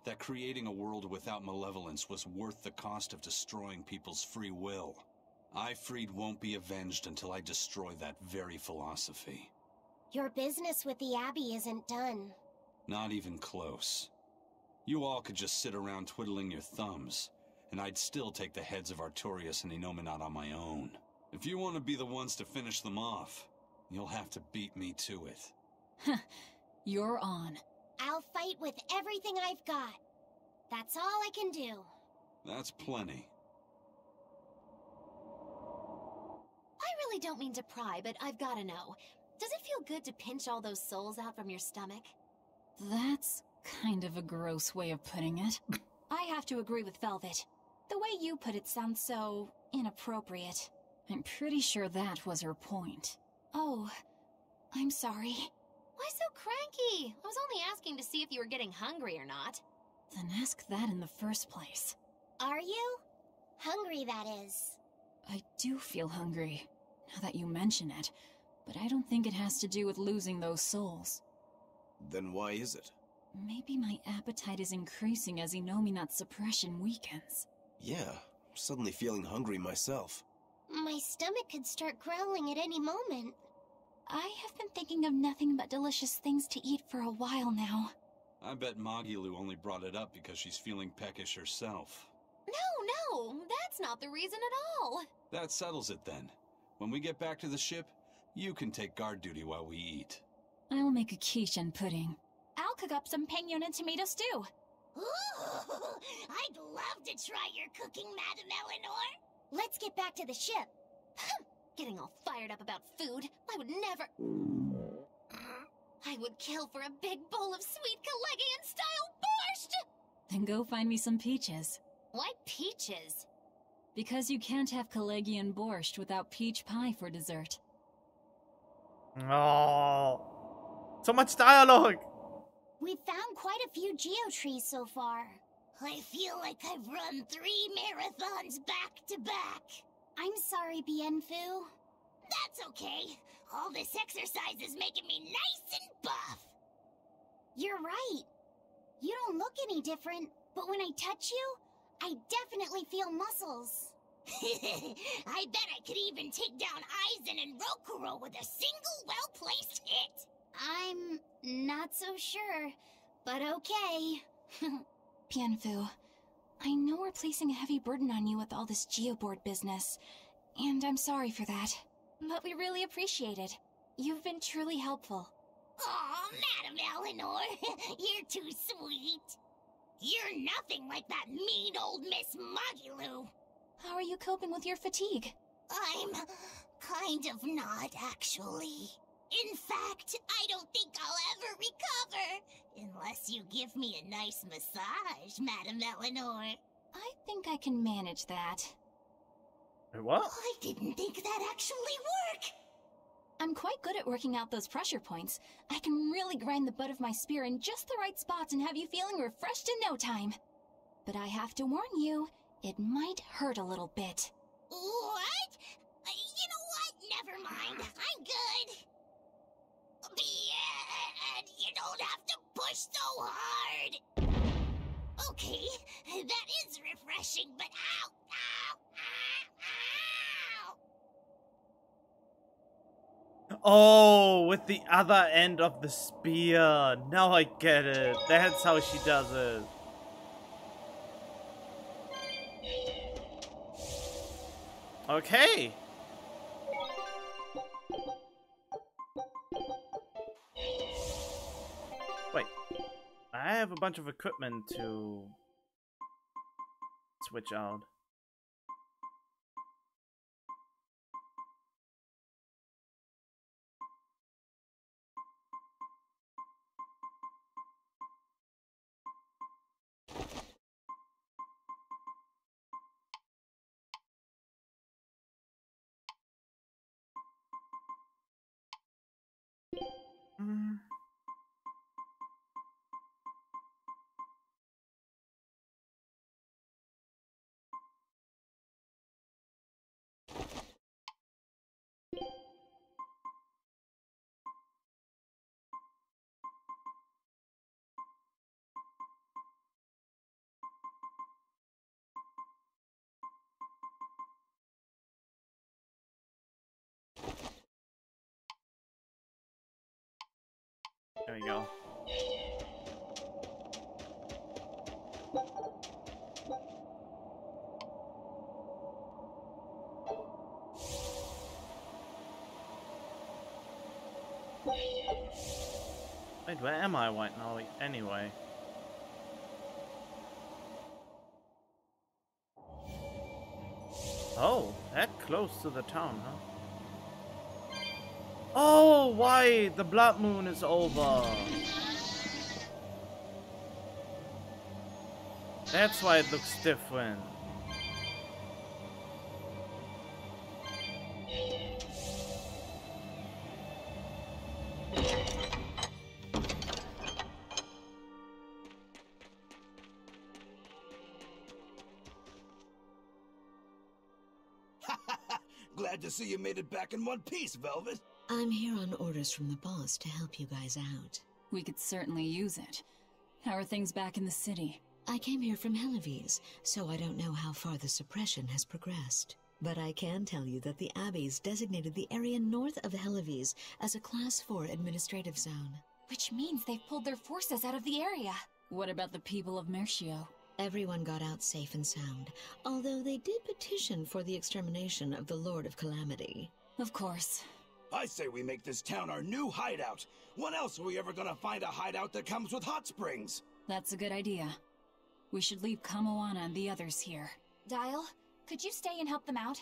That creating a world without malevolence was worth the cost of destroying people's free will. Ifrid won't be avenged until I destroy that very philosophy. Your business with the Abbey isn't done. Not even close. You all could just sit around twiddling your thumbs, and I'd still take the heads of Artorias and Inominat on my own. If you want to be the ones to finish them off, you'll have to beat me to it. You're on. I'll fight with everything I've got. That's all I can do. That's plenty. I really don't mean to pry, but I've gotta know. Does it feel good to pinch all those souls out from your stomach? That's kind of a gross way of putting it. I have to agree with Velvet. The way you put it sounds so inappropriate. I'm pretty sure that was her point. Oh, I'm sorry. Why so cranky? I was only asking to see if you were getting hungry or not. Then ask that in the first place. Are you? Hungry, that is. I do feel hungry, now that you mention it, but I don't think it has to do with losing those souls. Then why is it? Maybe my appetite is increasing as Inominat's suppression weakens. Yeah, I'm suddenly feeling hungry myself. My stomach could start growling at any moment. I have been thinking of nothing but delicious things to eat for a while now. I bet Magilu only brought it up because she's feeling peckish herself. No, that's not the reason at all. That settles it then. When we get back to the ship, you can take guard duty while we eat. I'll make a quiche and pudding. I'll cook up some penguin and tomato stew. Ooh, I'd love to try your cooking, Madam Eleanor. Let's get back to the ship. Getting all fired up about food. I would never... I would kill for a big bowl of sweet Calegian-style borscht! Then go find me some peaches. Why peaches? Because you can't have Calegian borscht without peach pie for dessert. Oh, so much dialogue. We've found quite a few geotrees so far. I feel like I've run 3 marathons back to back. I'm sorry, Bienfu. That's okay. All this exercise is making me nice and buff. You're right. You don't look any different, but when I touch you, I definitely feel muscles. I bet I could even take down Aizen and Rokuro with a single well-placed hit. I'm not so sure, but okay. Bienfu, I know we're placing a heavy burden on you with all this geoboard business, and I'm sorry for that. But we really appreciate it. You've been truly helpful. Aw, Madam Eleanor, you're too sweet. You're nothing like that mean old Miss Magilu. How are you coping with your fatigue? I'm kind of not, actually. In fact, I don't think I'll ever recover. Unless you give me a nice massage, Madam Eleanor. I think I can manage that. Wait, what? I didn't think that actually worked. I'm quite good at working out those pressure points. I can really grind the butt of my spear in just the right spots and have you feeling refreshed in no time. But I have to warn you, it might hurt a little bit. What? You know what? Never mind. I'm good. And you don't have to push so hard. Okay, that is refreshing, but ow, ow, ow, ow, ow. Oh, with the other end of the spear. Now I get it. That's how she does it. Okay. Wait. I have a bunch of equipment to switch out. There we go. Wait, where am I right now anyway? Oh, that close to the town, huh? Oh, why? The blood moon is over. That's why it looks different. Glad to see you made it back in one piece, Velvet. I'm here on orders from the boss to help you guys out. We could certainly use it. How are things back in the city? I came here from Helives, so I don't know how far the suppression has progressed. But I can tell you that the Abbeys designated the area north of Helives as a Class 4 administrative zone. Which means they've pulled their forces out of the area. What about the people of Mercio? Everyone got out safe and sound, although they did petition for the extermination of the Lord of Calamity. Of course. I say we make this town our new hideout. When else are we ever gonna find a hideout that comes with hot springs? That's a good idea. We should leave Kamoana and the others here. Dial, could you stay and help them out?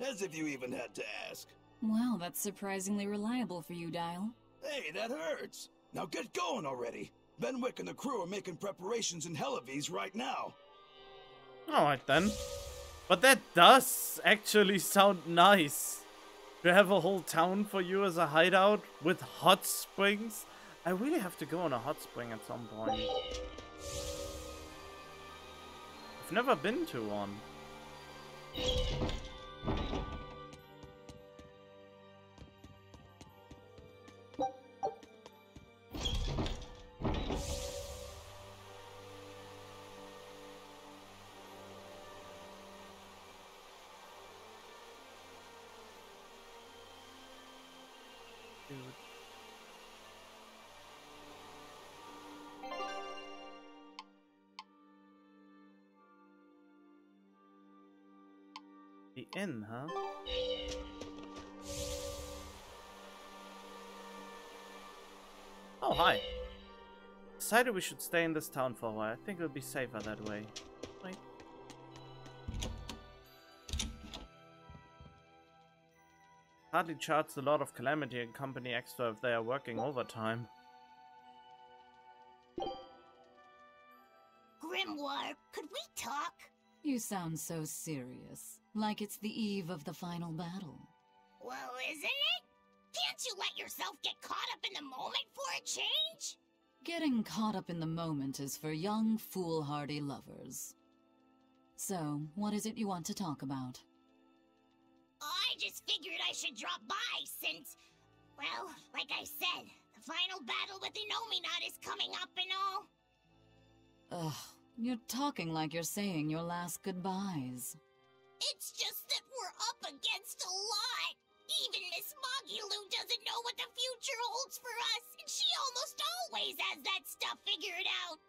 As if you even had to ask. Well, that's surprisingly reliable for you, Dial. Hey, that hurts. Now get going already. Benwick and the crew are making preparations in Helives right now. Alright then. But that does actually sound nice. To have a whole town for you as a hideout with hot springs. I really have to go on a hot spring at some point. I've never been to one. The inn, huh? Oh, hi. Decided we should stay in this town for a while. I think it'll be safer that way. Wait. Hardly charge a lot of Calamity and company extra if they are working overtime. Grimoire, could we talk? You sound so serious, like it's the eve of the final battle. Well, isn't it? Can't you let yourself get caught up in the moment for a change? Getting caught up in the moment is for young, foolhardy lovers. So, what is it you want to talk about? I just figured I should drop by since, well, like I said, the final battle with Innominat is coming up and all. Ugh, you're talking like you're saying your last goodbyes. It's just that we're up against a lot. Even Miss Moggy-Lou doesn't know what the future holds for us, and she almost always has that stuff figured out.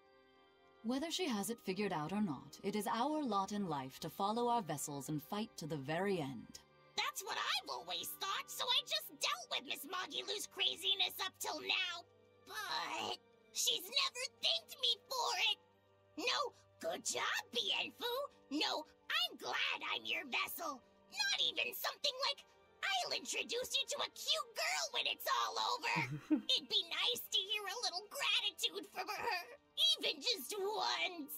Whether she has it figured out or not, it is our lot in life to follow our vessels and fight to the very end. That's what I've always thought, so I just dealt with Miss Moggy-Lou's craziness up till now. But she's never thanked me for it. No, good job, Bienfu. No, I'm glad I'm your vessel. Not even something like, I'll introduce you to a cute girl when it's all over. It'd be nice to hear a little gratitude from her, even just once.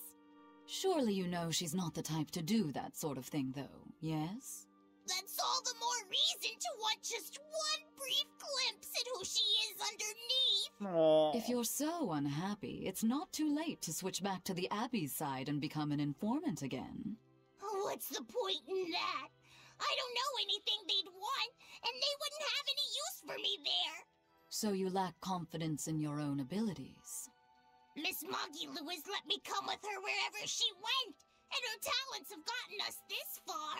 Surely you know she's not the type to do that sort of thing, though, yes? That's all the more reason to want just one brief glimpse at who she is underneath. Aww. If you're so unhappy, it's not too late to switch back to the Abbey's side and become an informant again. What's the point in that? I don't know anything they'd want, and they wouldn't have any use for me there. So you lack confidence in your own abilities. Miss Moggy-Lou has let me come with her wherever she went, and her talents have gotten us this far.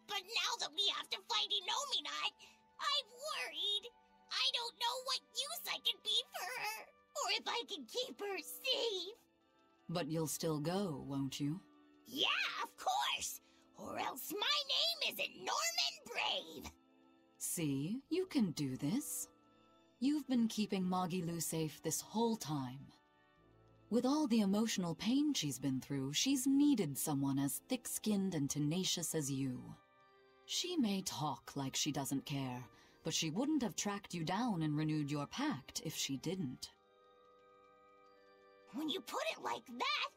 But now that we have to fight Innominat, I'm worried. I don't know what use I can be for her, or if I can keep her safe. But you'll still go, won't you? Yeah, of course. Or else my name isn't Norman Brave. See, you can do this. You've been keeping Moggy-Lou safe this whole time. With all the emotional pain she's been through, she's needed someone as thick-skinned and tenacious as you. She may talk like she doesn't care, but she wouldn't have tracked you down and renewed your pact if she didn't. When you put it like that,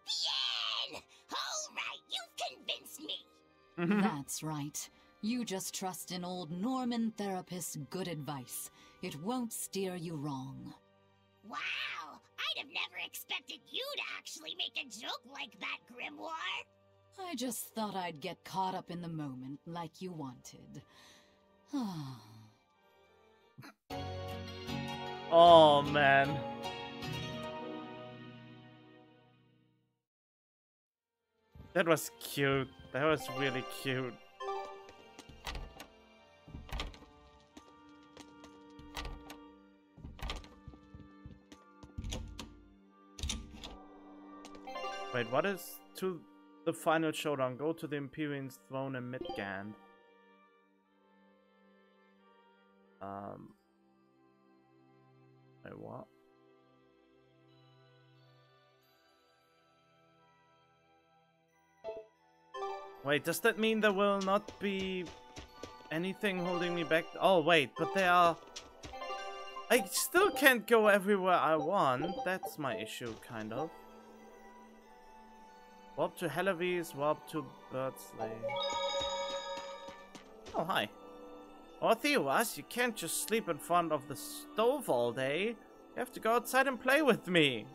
bien! All right, you've convinced me. That's right. You just trust in old Norman Therapist's good advice. It won't steer you wrong. Wow, I'd have never expected you to actually make a joke like that, Grimoire. I just thought I'd get caught up in the moment like you wanted. Oh, man. That was cute. That was really cute. Wait, what is to the final showdown? Go to the Imperium's throne in Midgand. Wait, what? Wait, does that mean there will not be anything holding me back? Oh, wait, but there are... I still can't go everywhere I want. That's my issue, kind of. Warp to Helavis, warp to Birdsley. Oh, hi. Orthewas, you can't just sleep in front of the stove all day. You have to go outside and play with me.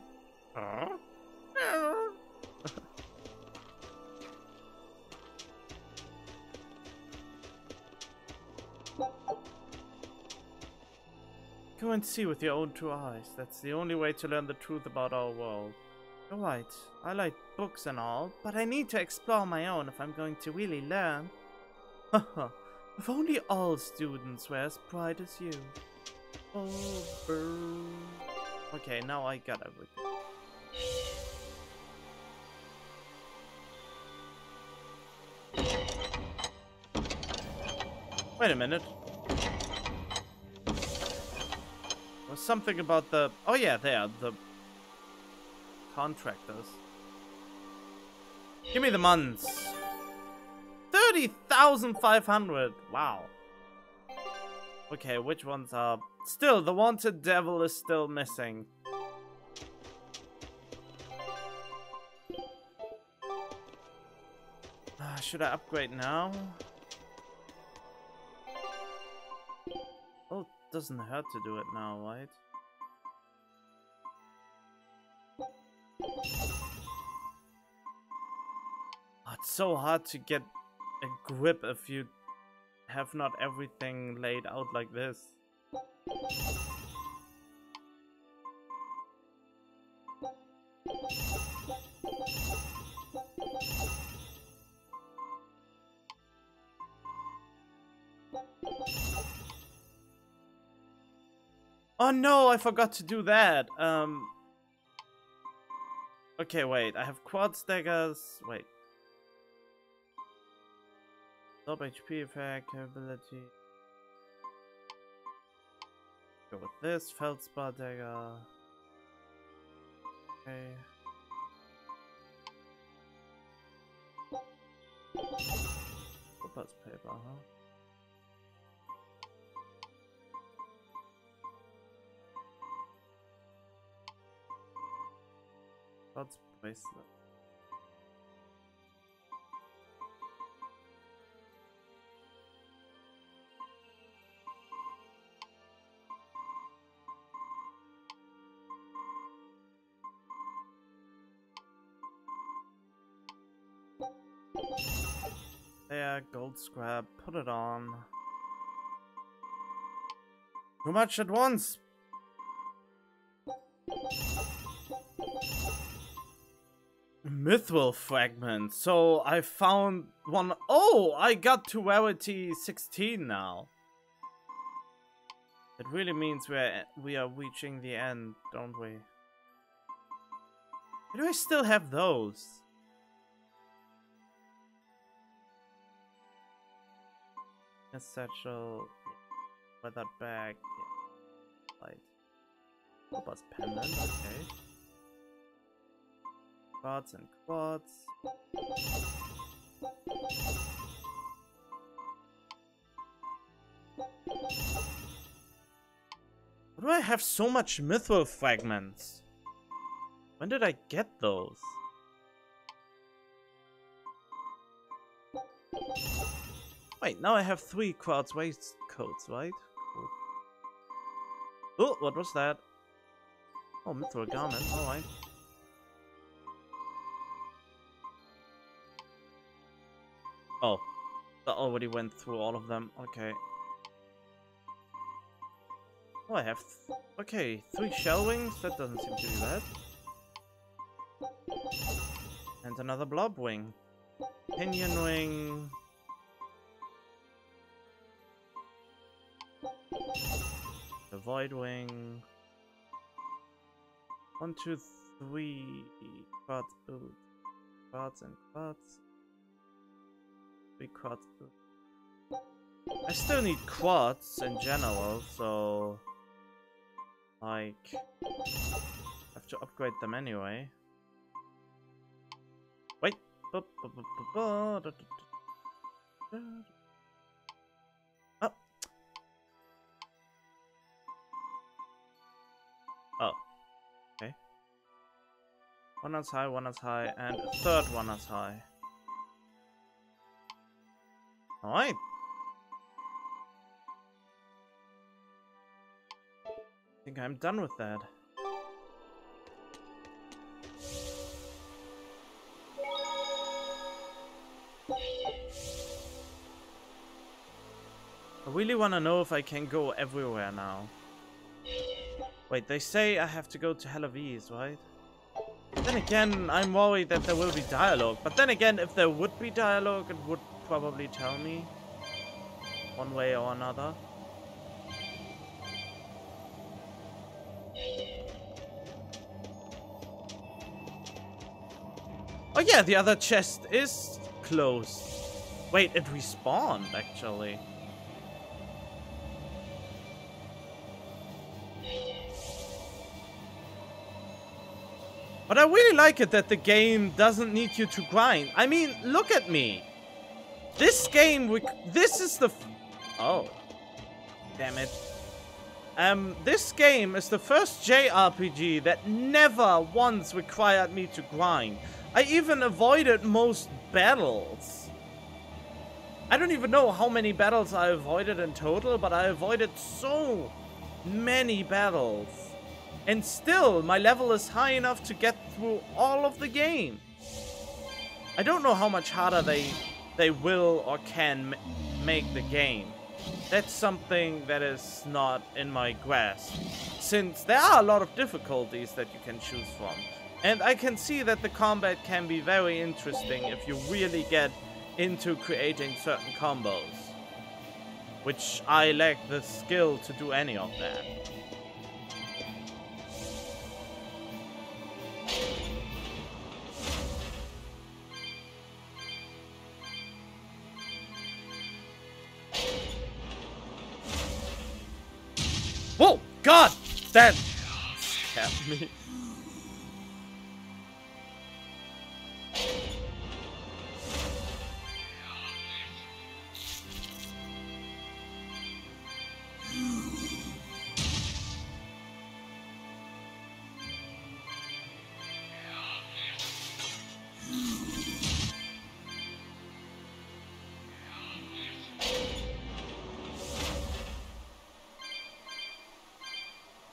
Huh? Go and see with your own two eyes. That's the only way to learn the truth about our world. You're right. I like books and all, but I need to explore my own if I'm going to really learn. Haha. If only all students were as bright as you. Oh, boo. Okay, now I got everything. Wait a minute. There's something about the... Oh yeah, there, the contractors. Give me the months. 30,500. Wow. Okay, which ones are... Still, the wanted devil is still missing. Should I upgrade now? Oh, it doesn't hurt to do it now, right? Oh, it's so hard to get a grip if you have not everything laid out like this. Oh no, I forgot to do that. Okay, wait. I have quad staggers. Wait. Top HP effect, capability. Go with this. Feldspar dagger. Okay. Opus paper, huh? God's bracelet. There, gold scrap, put it on. Too much at once! Mithril fragment. So I found one. Oh, I got to rarity 16 now. It really means we are reaching the end, don't we? Why do I still have those? A satchel, weathered bag, yeah. Light. Opus pendant, okay. Quads and quads. Why do I have so much mithril fragments? When did I get those? Wait, now I have 3 quartz waistcoats, right? Cool. Oh, what was that? Oh, mithril garment, alright. Oh, that already went through all of them. Okay. Oh, I have... okay, 3 shell wings? That doesn't seem to be bad. And another blob wing. Pinion wing. The void wing. 1, 2, 3 quartz boots. Quartz and quartz. 3 quartz boots. I still need quartz in general, so... Like... I have to upgrade them anyway. Wait! Oh! Oh. Okay. One as high, and a third one as high. Alright. I think I'm done with that. I really want to know if I can go everywhere now. Wait, they say I have to go to Hellawes, right? Then again, I'm worried that there will be dialogue. But then again, if there would be dialogue, it would probably tell me. One way or another. Oh yeah, the other chest is closed. Wait, it respawned, actually. But I really like it that the game doesn't need you to grind. I mean, look at me. This game, this is the... Oh. Damn it. This game is the first JRPG that never once required me to grind. I even avoided most battles. I don't even know how many battles I avoided in total, but I avoided so many battles. And still, my level is high enough to get through all of the game. I don't know how much harder they will or can make the game. That's something that is not in my grasp, since there are a lot of difficulties that you can choose from. And I can see that the combat can be very interesting if you really get into creating certain combos. Which I lack the skill to do any of that. Whoa! God! That scared me.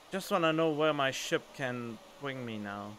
Just want to know where my ship can bring me now.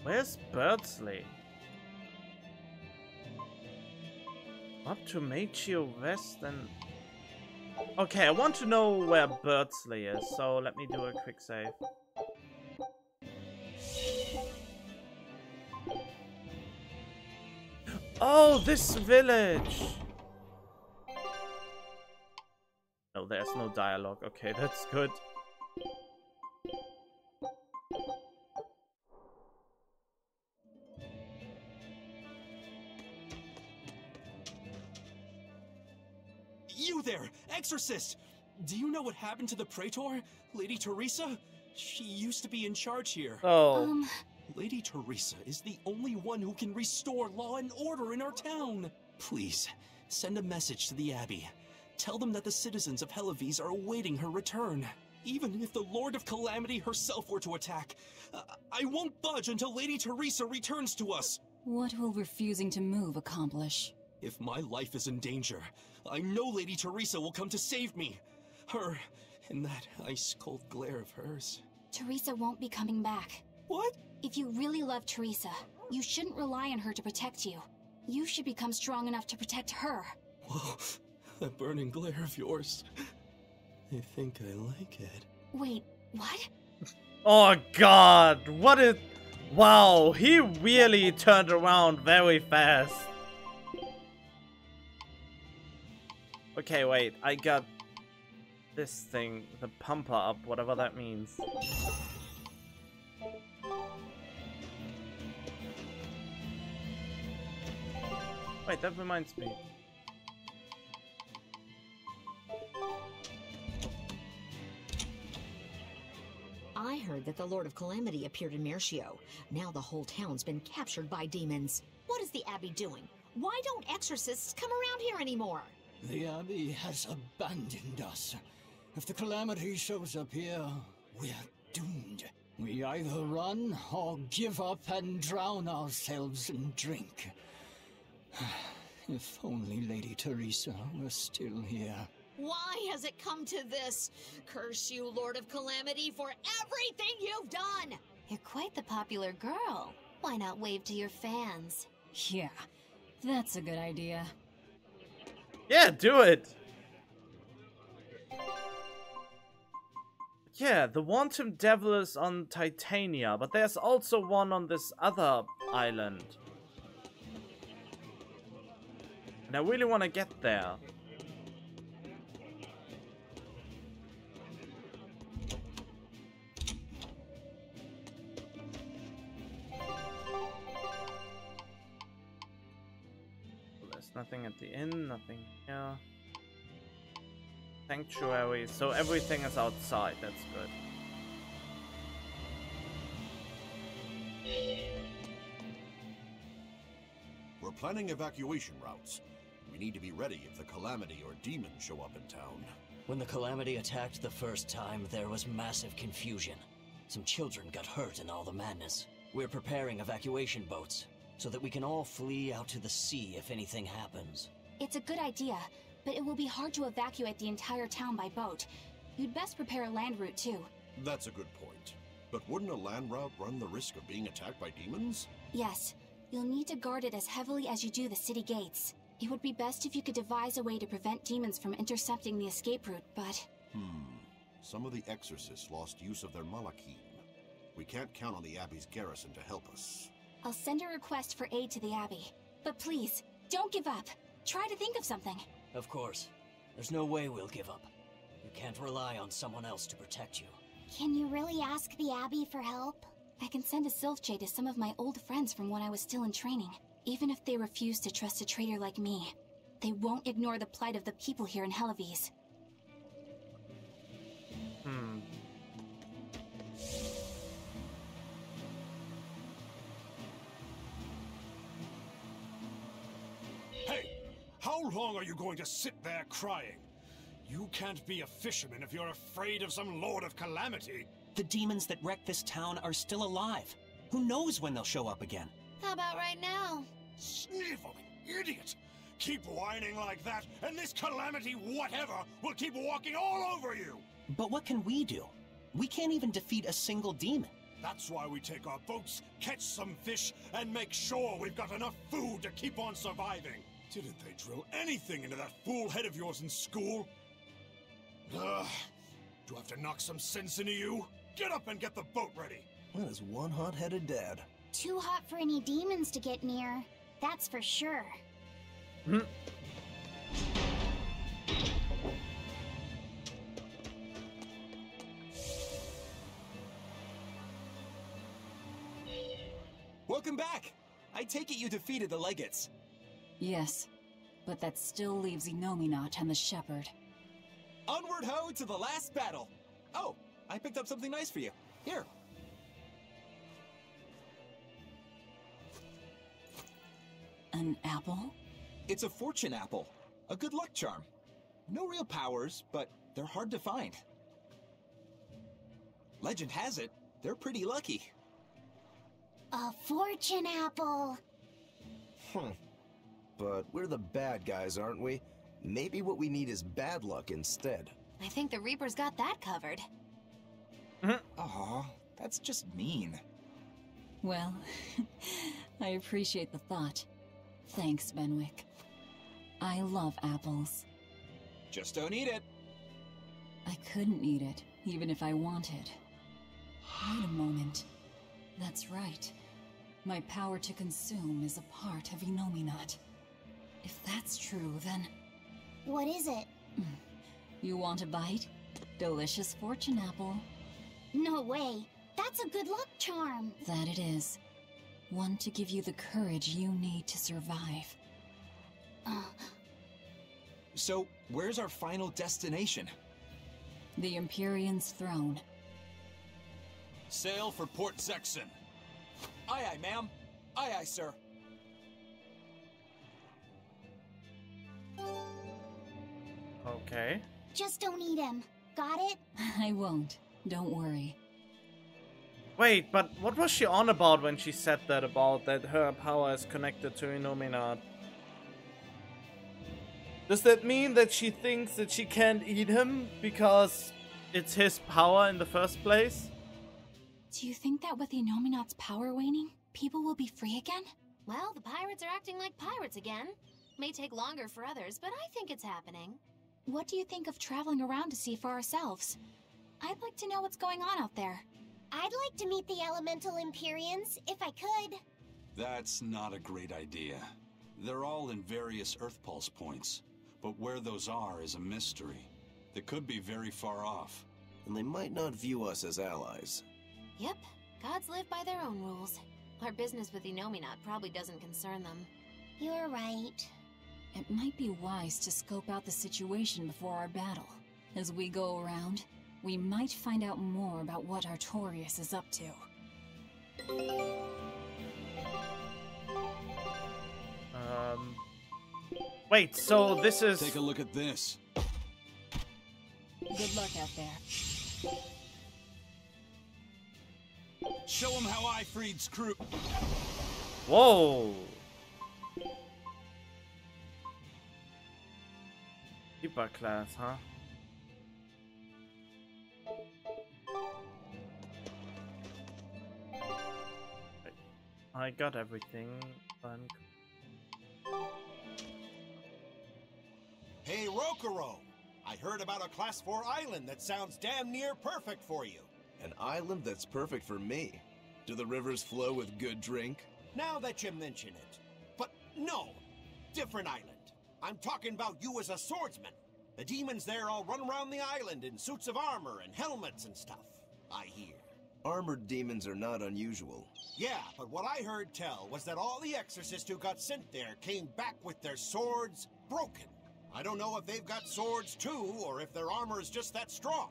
Where's Berseria? Up to Machio West and... Okay, I want to know where Berseria is, so let me do a quick save. Oh, this village! No, there's no dialogue. Okay, that's good. You there, Exorcist! Do you know what happened to the Praetor, Lady Teresa? She used to be in charge here. Oh. Lady Teresa is the only one who can restore law and order in our town. Please, send a message to the Abbey. Tell them that the citizens of Hellawes are awaiting her return. Even if the Lord of Calamity herself were to attack, I won't budge until Lady Teresa returns to us. What will refusing to move accomplish? If my life is in danger, I know Lady Teresa will come to save me. Her, in that ice-cold glare of hers. Teresa won't be coming back. What? If you really love Teresa, you shouldn't rely on her to protect you. You should become strong enough to protect her. Whoa, That burning glare of yours. I think I like it. Wait, what? Oh god, what is... Wow, he really turned around very fast. Okay, wait, I got this thing, the pumper up, whatever that means. Wait, that reminds me. I heard that the Lord of Calamity appeared in Mercio. Now the whole town's been captured by demons. What is the Abbey doing? Why don't exorcists come around here anymore? The Abbey has abandoned us. If the Calamity shows up here, we're doomed. We either run or give up and drown ourselves in drink. If only Lady Teresa were still here. Why has it come to this? Curse you, Lord of Calamity, for everything you've done! You're quite the popular girl. Why not wave to your fans? Yeah, that's a good idea. Yeah, do it! Yeah, the Wanton Devil is on Titania, but there's also one on this other island. And I really want to get there. There's nothing at the inn, nothing here. Sanctuary, so everything is outside, that's good. We're planning evacuation routes. We need to be ready if the Calamity or demons show up in town. When the Calamity attacked the first time, there was massive confusion. Some children got hurt in all the madness. We're preparing evacuation boats, so that we can all flee out to the sea if anything happens. It's a good idea, but it will be hard to evacuate the entire town by boat. You'd best prepare a land route too. That's a good point. But wouldn't a land route run the risk of being attacked by demons? Yes. You'll need to guard it as heavily as you do the city gates. It would be best if you could devise a way to prevent demons from intercepting the escape route, but... Some of the exorcists lost use of their malachim. We can't count on the Abbey's garrison to help us. I'll send a request for aid to the Abbey. But please, don't give up. Try to think of something. Of course. There's no way we'll give up. You can't rely on someone else to protect you. Can you really ask the Abbey for help? I can send a Sylph Jade to some of my old friends from when I was still in training. Even if they refuse to trust a traitor like me, they won't ignore the plight of the people here in Helives. Hey! How long are you going to sit there crying? You can't be a fisherman if you're afraid of some Lord of Calamity. The demons that wrecked this town are still alive. Who knows when they'll show up again? How about right now? Sniveling idiot! Keep whining like that, and this Calamity whatever will keep walking all over you! But what can we do? We can't even defeat a single demon. That's why we take our boats, catch some fish, and make sure we've got enough food to keep on surviving. Didn't they drill anything into that fool head of yours in school? Ugh. Do I have to knock some sense into you? Get up and get the boat ready! That is one hot-headed dad. Too hot for any demons to get near. That's for sure. Welcome back! I take it you defeated the Legates. Yes, but that still leaves Enominat and the Shepherd. Onward ho to the last battle! Oh, I picked up something nice for you. Here. An apple? It's a fortune apple. A good luck charm. No real powers, but they're hard to find. Legend has it, they're pretty lucky. A fortune apple. But we're the bad guys, aren't we? Maybe what we need is bad luck instead. I think the Reaper's got that covered. Aw, that's just mean. Well, I appreciate the thought. Thanks, Benwick. I love apples. Just don't eat it. I couldn't eat it, even if I wanted. Wait a moment. That's right. My power to consume is a part of Inominat. If that's true, then... What is it? You want a bite? Delicious fortune apple. No way. That's a good luck charm. That it is. One to give you the courage you need to survive. So, where's our final destination? The Empyrean's throne. Sail for Port Zexon. Aye, aye, ma'am. Aye, aye, sir. Okay. Just don't eat him. Got it? I won't. Don't worry. Wait, but what was she on about when she said that about that her power is connected to Inominat? Does that mean that she thinks that she can't eat him because it's his power in the first place? Do you think that with Inominat's power waning, people will be free again? Well, the pirates are acting like pirates again. May take longer for others, but I think it's happening. What do you think of traveling around to see for ourselves? I'd like to know what's going on out there. I'd like to meet the elemental Empyreans, if I could. That's not a great idea. They're all in various Earth Pulse points, but where those are is a mystery. They could be very far off. And they might not view us as allies. Yep, gods live by their own rules. Our business with Inominat probably doesn't concern them. You're right. It might be wise to scope out the situation before our battle. As we go around, we might find out more about what Artorias is up to. Wait, so this is... Take a look at this. Good luck out there. Show them how I freed Screw. Whoa! Super class, huh? I got everything. Hey, Rokuro! I heard about a Class 4 island that sounds damn near perfect for you. An island that's perfect for me. Do the rivers flow with good drink? Now that you mention it. But no, different island. I'm talking about you as a swordsman. The demons there all run around the island in suits of armor and helmets and stuff, I hear. Armored demons are not unusual. Yeah, but what I heard tell was that all the exorcists who got sent there came back with their swords broken. I don't know if they've got swords too, or if their armor is just that strong.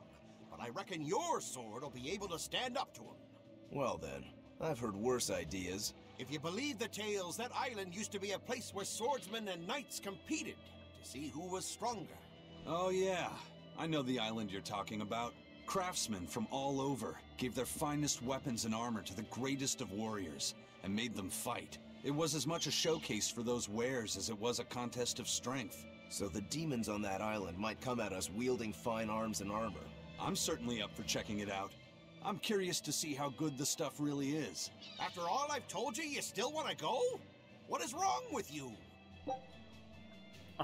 But I reckon your sword will be able to stand up to them. Well then, I've heard worse ideas. If you believe the tales, that island used to be a place where swordsmen and knights competed to see who was stronger. Oh yeah, I know the island you're talking about. Craftsmen from all over gave their finest weapons and armor to the greatest of warriors and made them fight. It was as much a showcase for those wares as it was a contest of strength. So the demons on that island might come at us wielding fine arms and armor. I'm certainly up for checking it out. I'm curious to see how good the stuff really is. After all I've told you, you still want to go? What is wrong with you?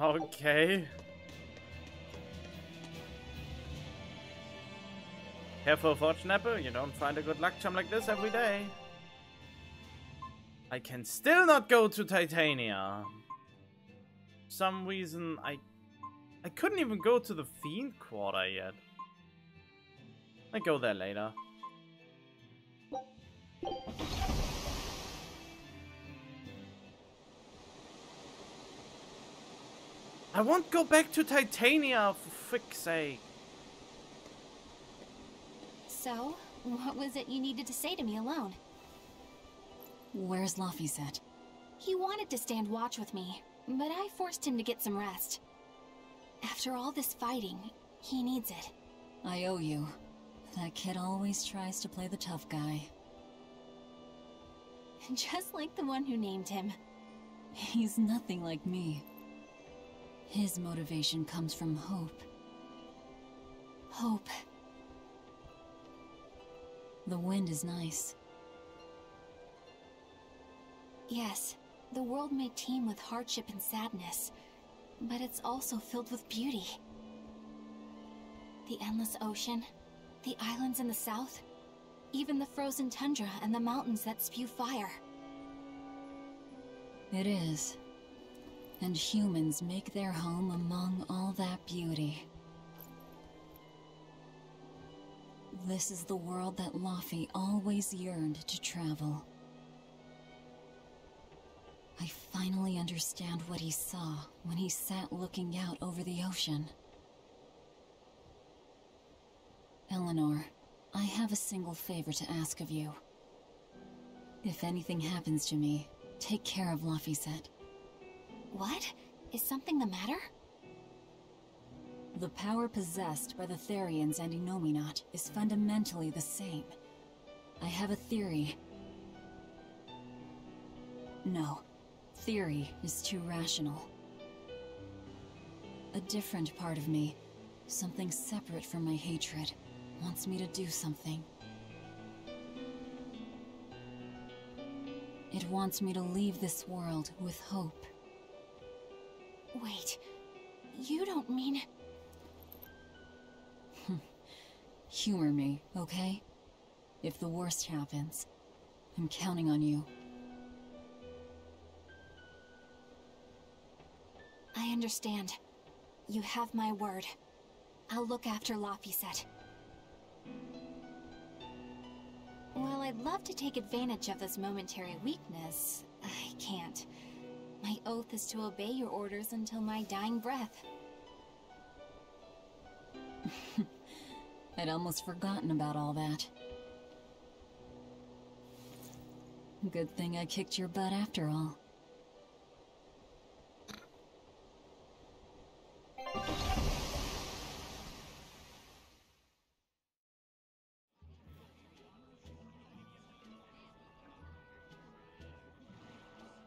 Okay. Careful, Fortune Apple. You don't find a good luck charm like this every day. I can still not go to Titania. For some reason, I couldn't even go to the Fiend Quarter yet. I go there later. I won't go back to Titania, for frick's sake. So, what was it you needed to say to me alone? Where's Laphicet? He wanted to stand watch with me, but I forced him to get some rest. After all this fighting, he needs it. I owe you. That kid always tries to play the tough guy. Just like the one who named him. He's nothing like me. His motivation comes from hope. Hope. The wind is nice. Yes, the world may teem with hardship and sadness, but it's also filled with beauty. The endless ocean, the islands in the south, even the frozen tundra and the mountains that spew fire. It is. And humans make their home among all that beauty. This is the world that Laufey always yearned to travel. I finally understand what he saw when he sat looking out over the ocean. Eleanor, I have a single favor to ask of you. If anything happens to me, take care of Laufey. What? Is something the matter? The power possessed by the Therians and Innominat is fundamentally the same. I have a theory. No, theory is too rational. A different part of me, something separate from my hatred, wants me to do something. It wants me to leave this world with hope. Wait, you don't mean... Humor me, okay? If the worst happens, I'm counting on you. I understand. You have my word. I'll look after Laufey. While I'd love to take advantage of this momentary weakness, I can't. My oath is to obey your orders until my dying breath. I'd almost forgotten about all that. Good thing I kicked your butt after all.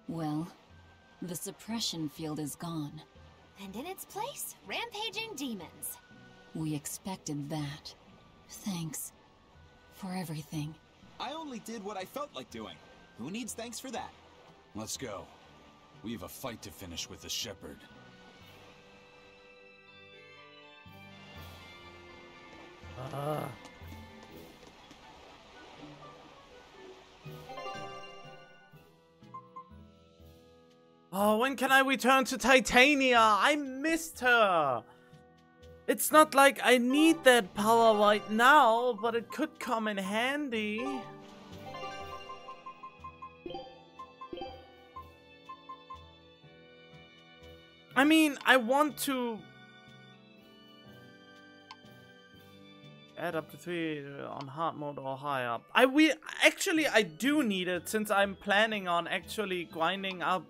Well, the suppression field is gone. And in its place, rampaging demons. We expected that. Thanks for everything. I only did what I felt like doing. Who needs thanks for that? Let's go. We have a fight to finish with the Shepherd. Oh, when can I return to Titania? I missed her. It's not like I need that power right now, but it could come in handy. I mean, I want to add up to 3 on hard mode or higher. I do need it, since I'm planning on actually grinding up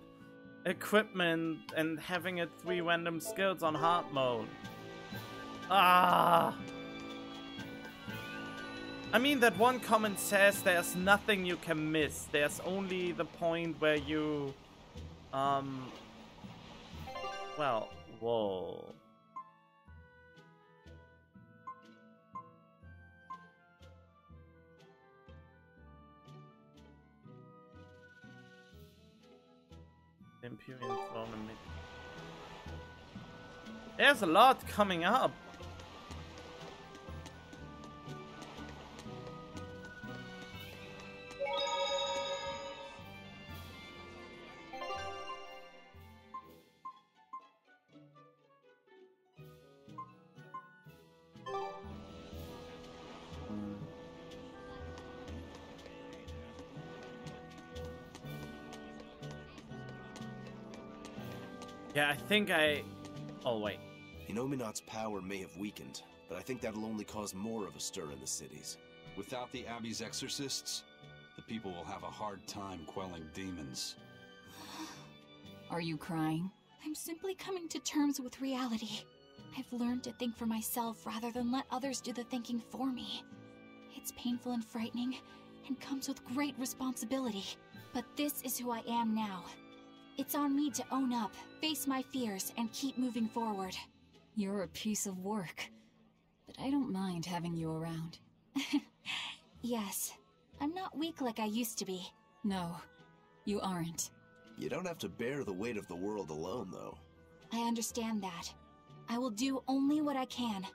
equipment and having it 3 random skills on hard mode. I mean, that one comment says there's nothing you can miss. There's only the point where you well, whoa. Imperial throne and mid. There's a lot coming up. Yeah, I think oh, wait. Innominat's power may have weakened, but I think that'll only cause more of a stir in the cities. Without the Abbey's exorcists, the people will have a hard time quelling demons. Are you crying? I'm simply coming to terms with reality. I've learned to think for myself rather than let others do the thinking for me. It's painful and frightening, and comes with great responsibility. But this is who I am now. It's on me to own up, face my fears, and keep moving forward. You're a piece of work, but I don't mind having you around. Yes, I'm not weak like I used to be. No, you aren't. You don't have to bear the weight of the world alone, though. I understand that. I will do only what I can.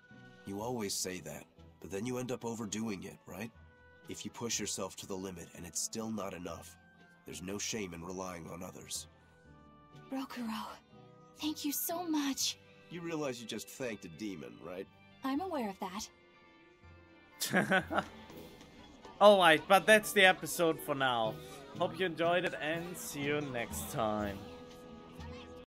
You always say that, but then you end up overdoing it, right? If you push yourself to the limit and it's still not enough, there's no shame in relying on others. Rokuro, thank you so much. You realize you just thanked a demon, right? I'm aware of that. Alright, but that's the episode for now. Hope you enjoyed it and see you next time.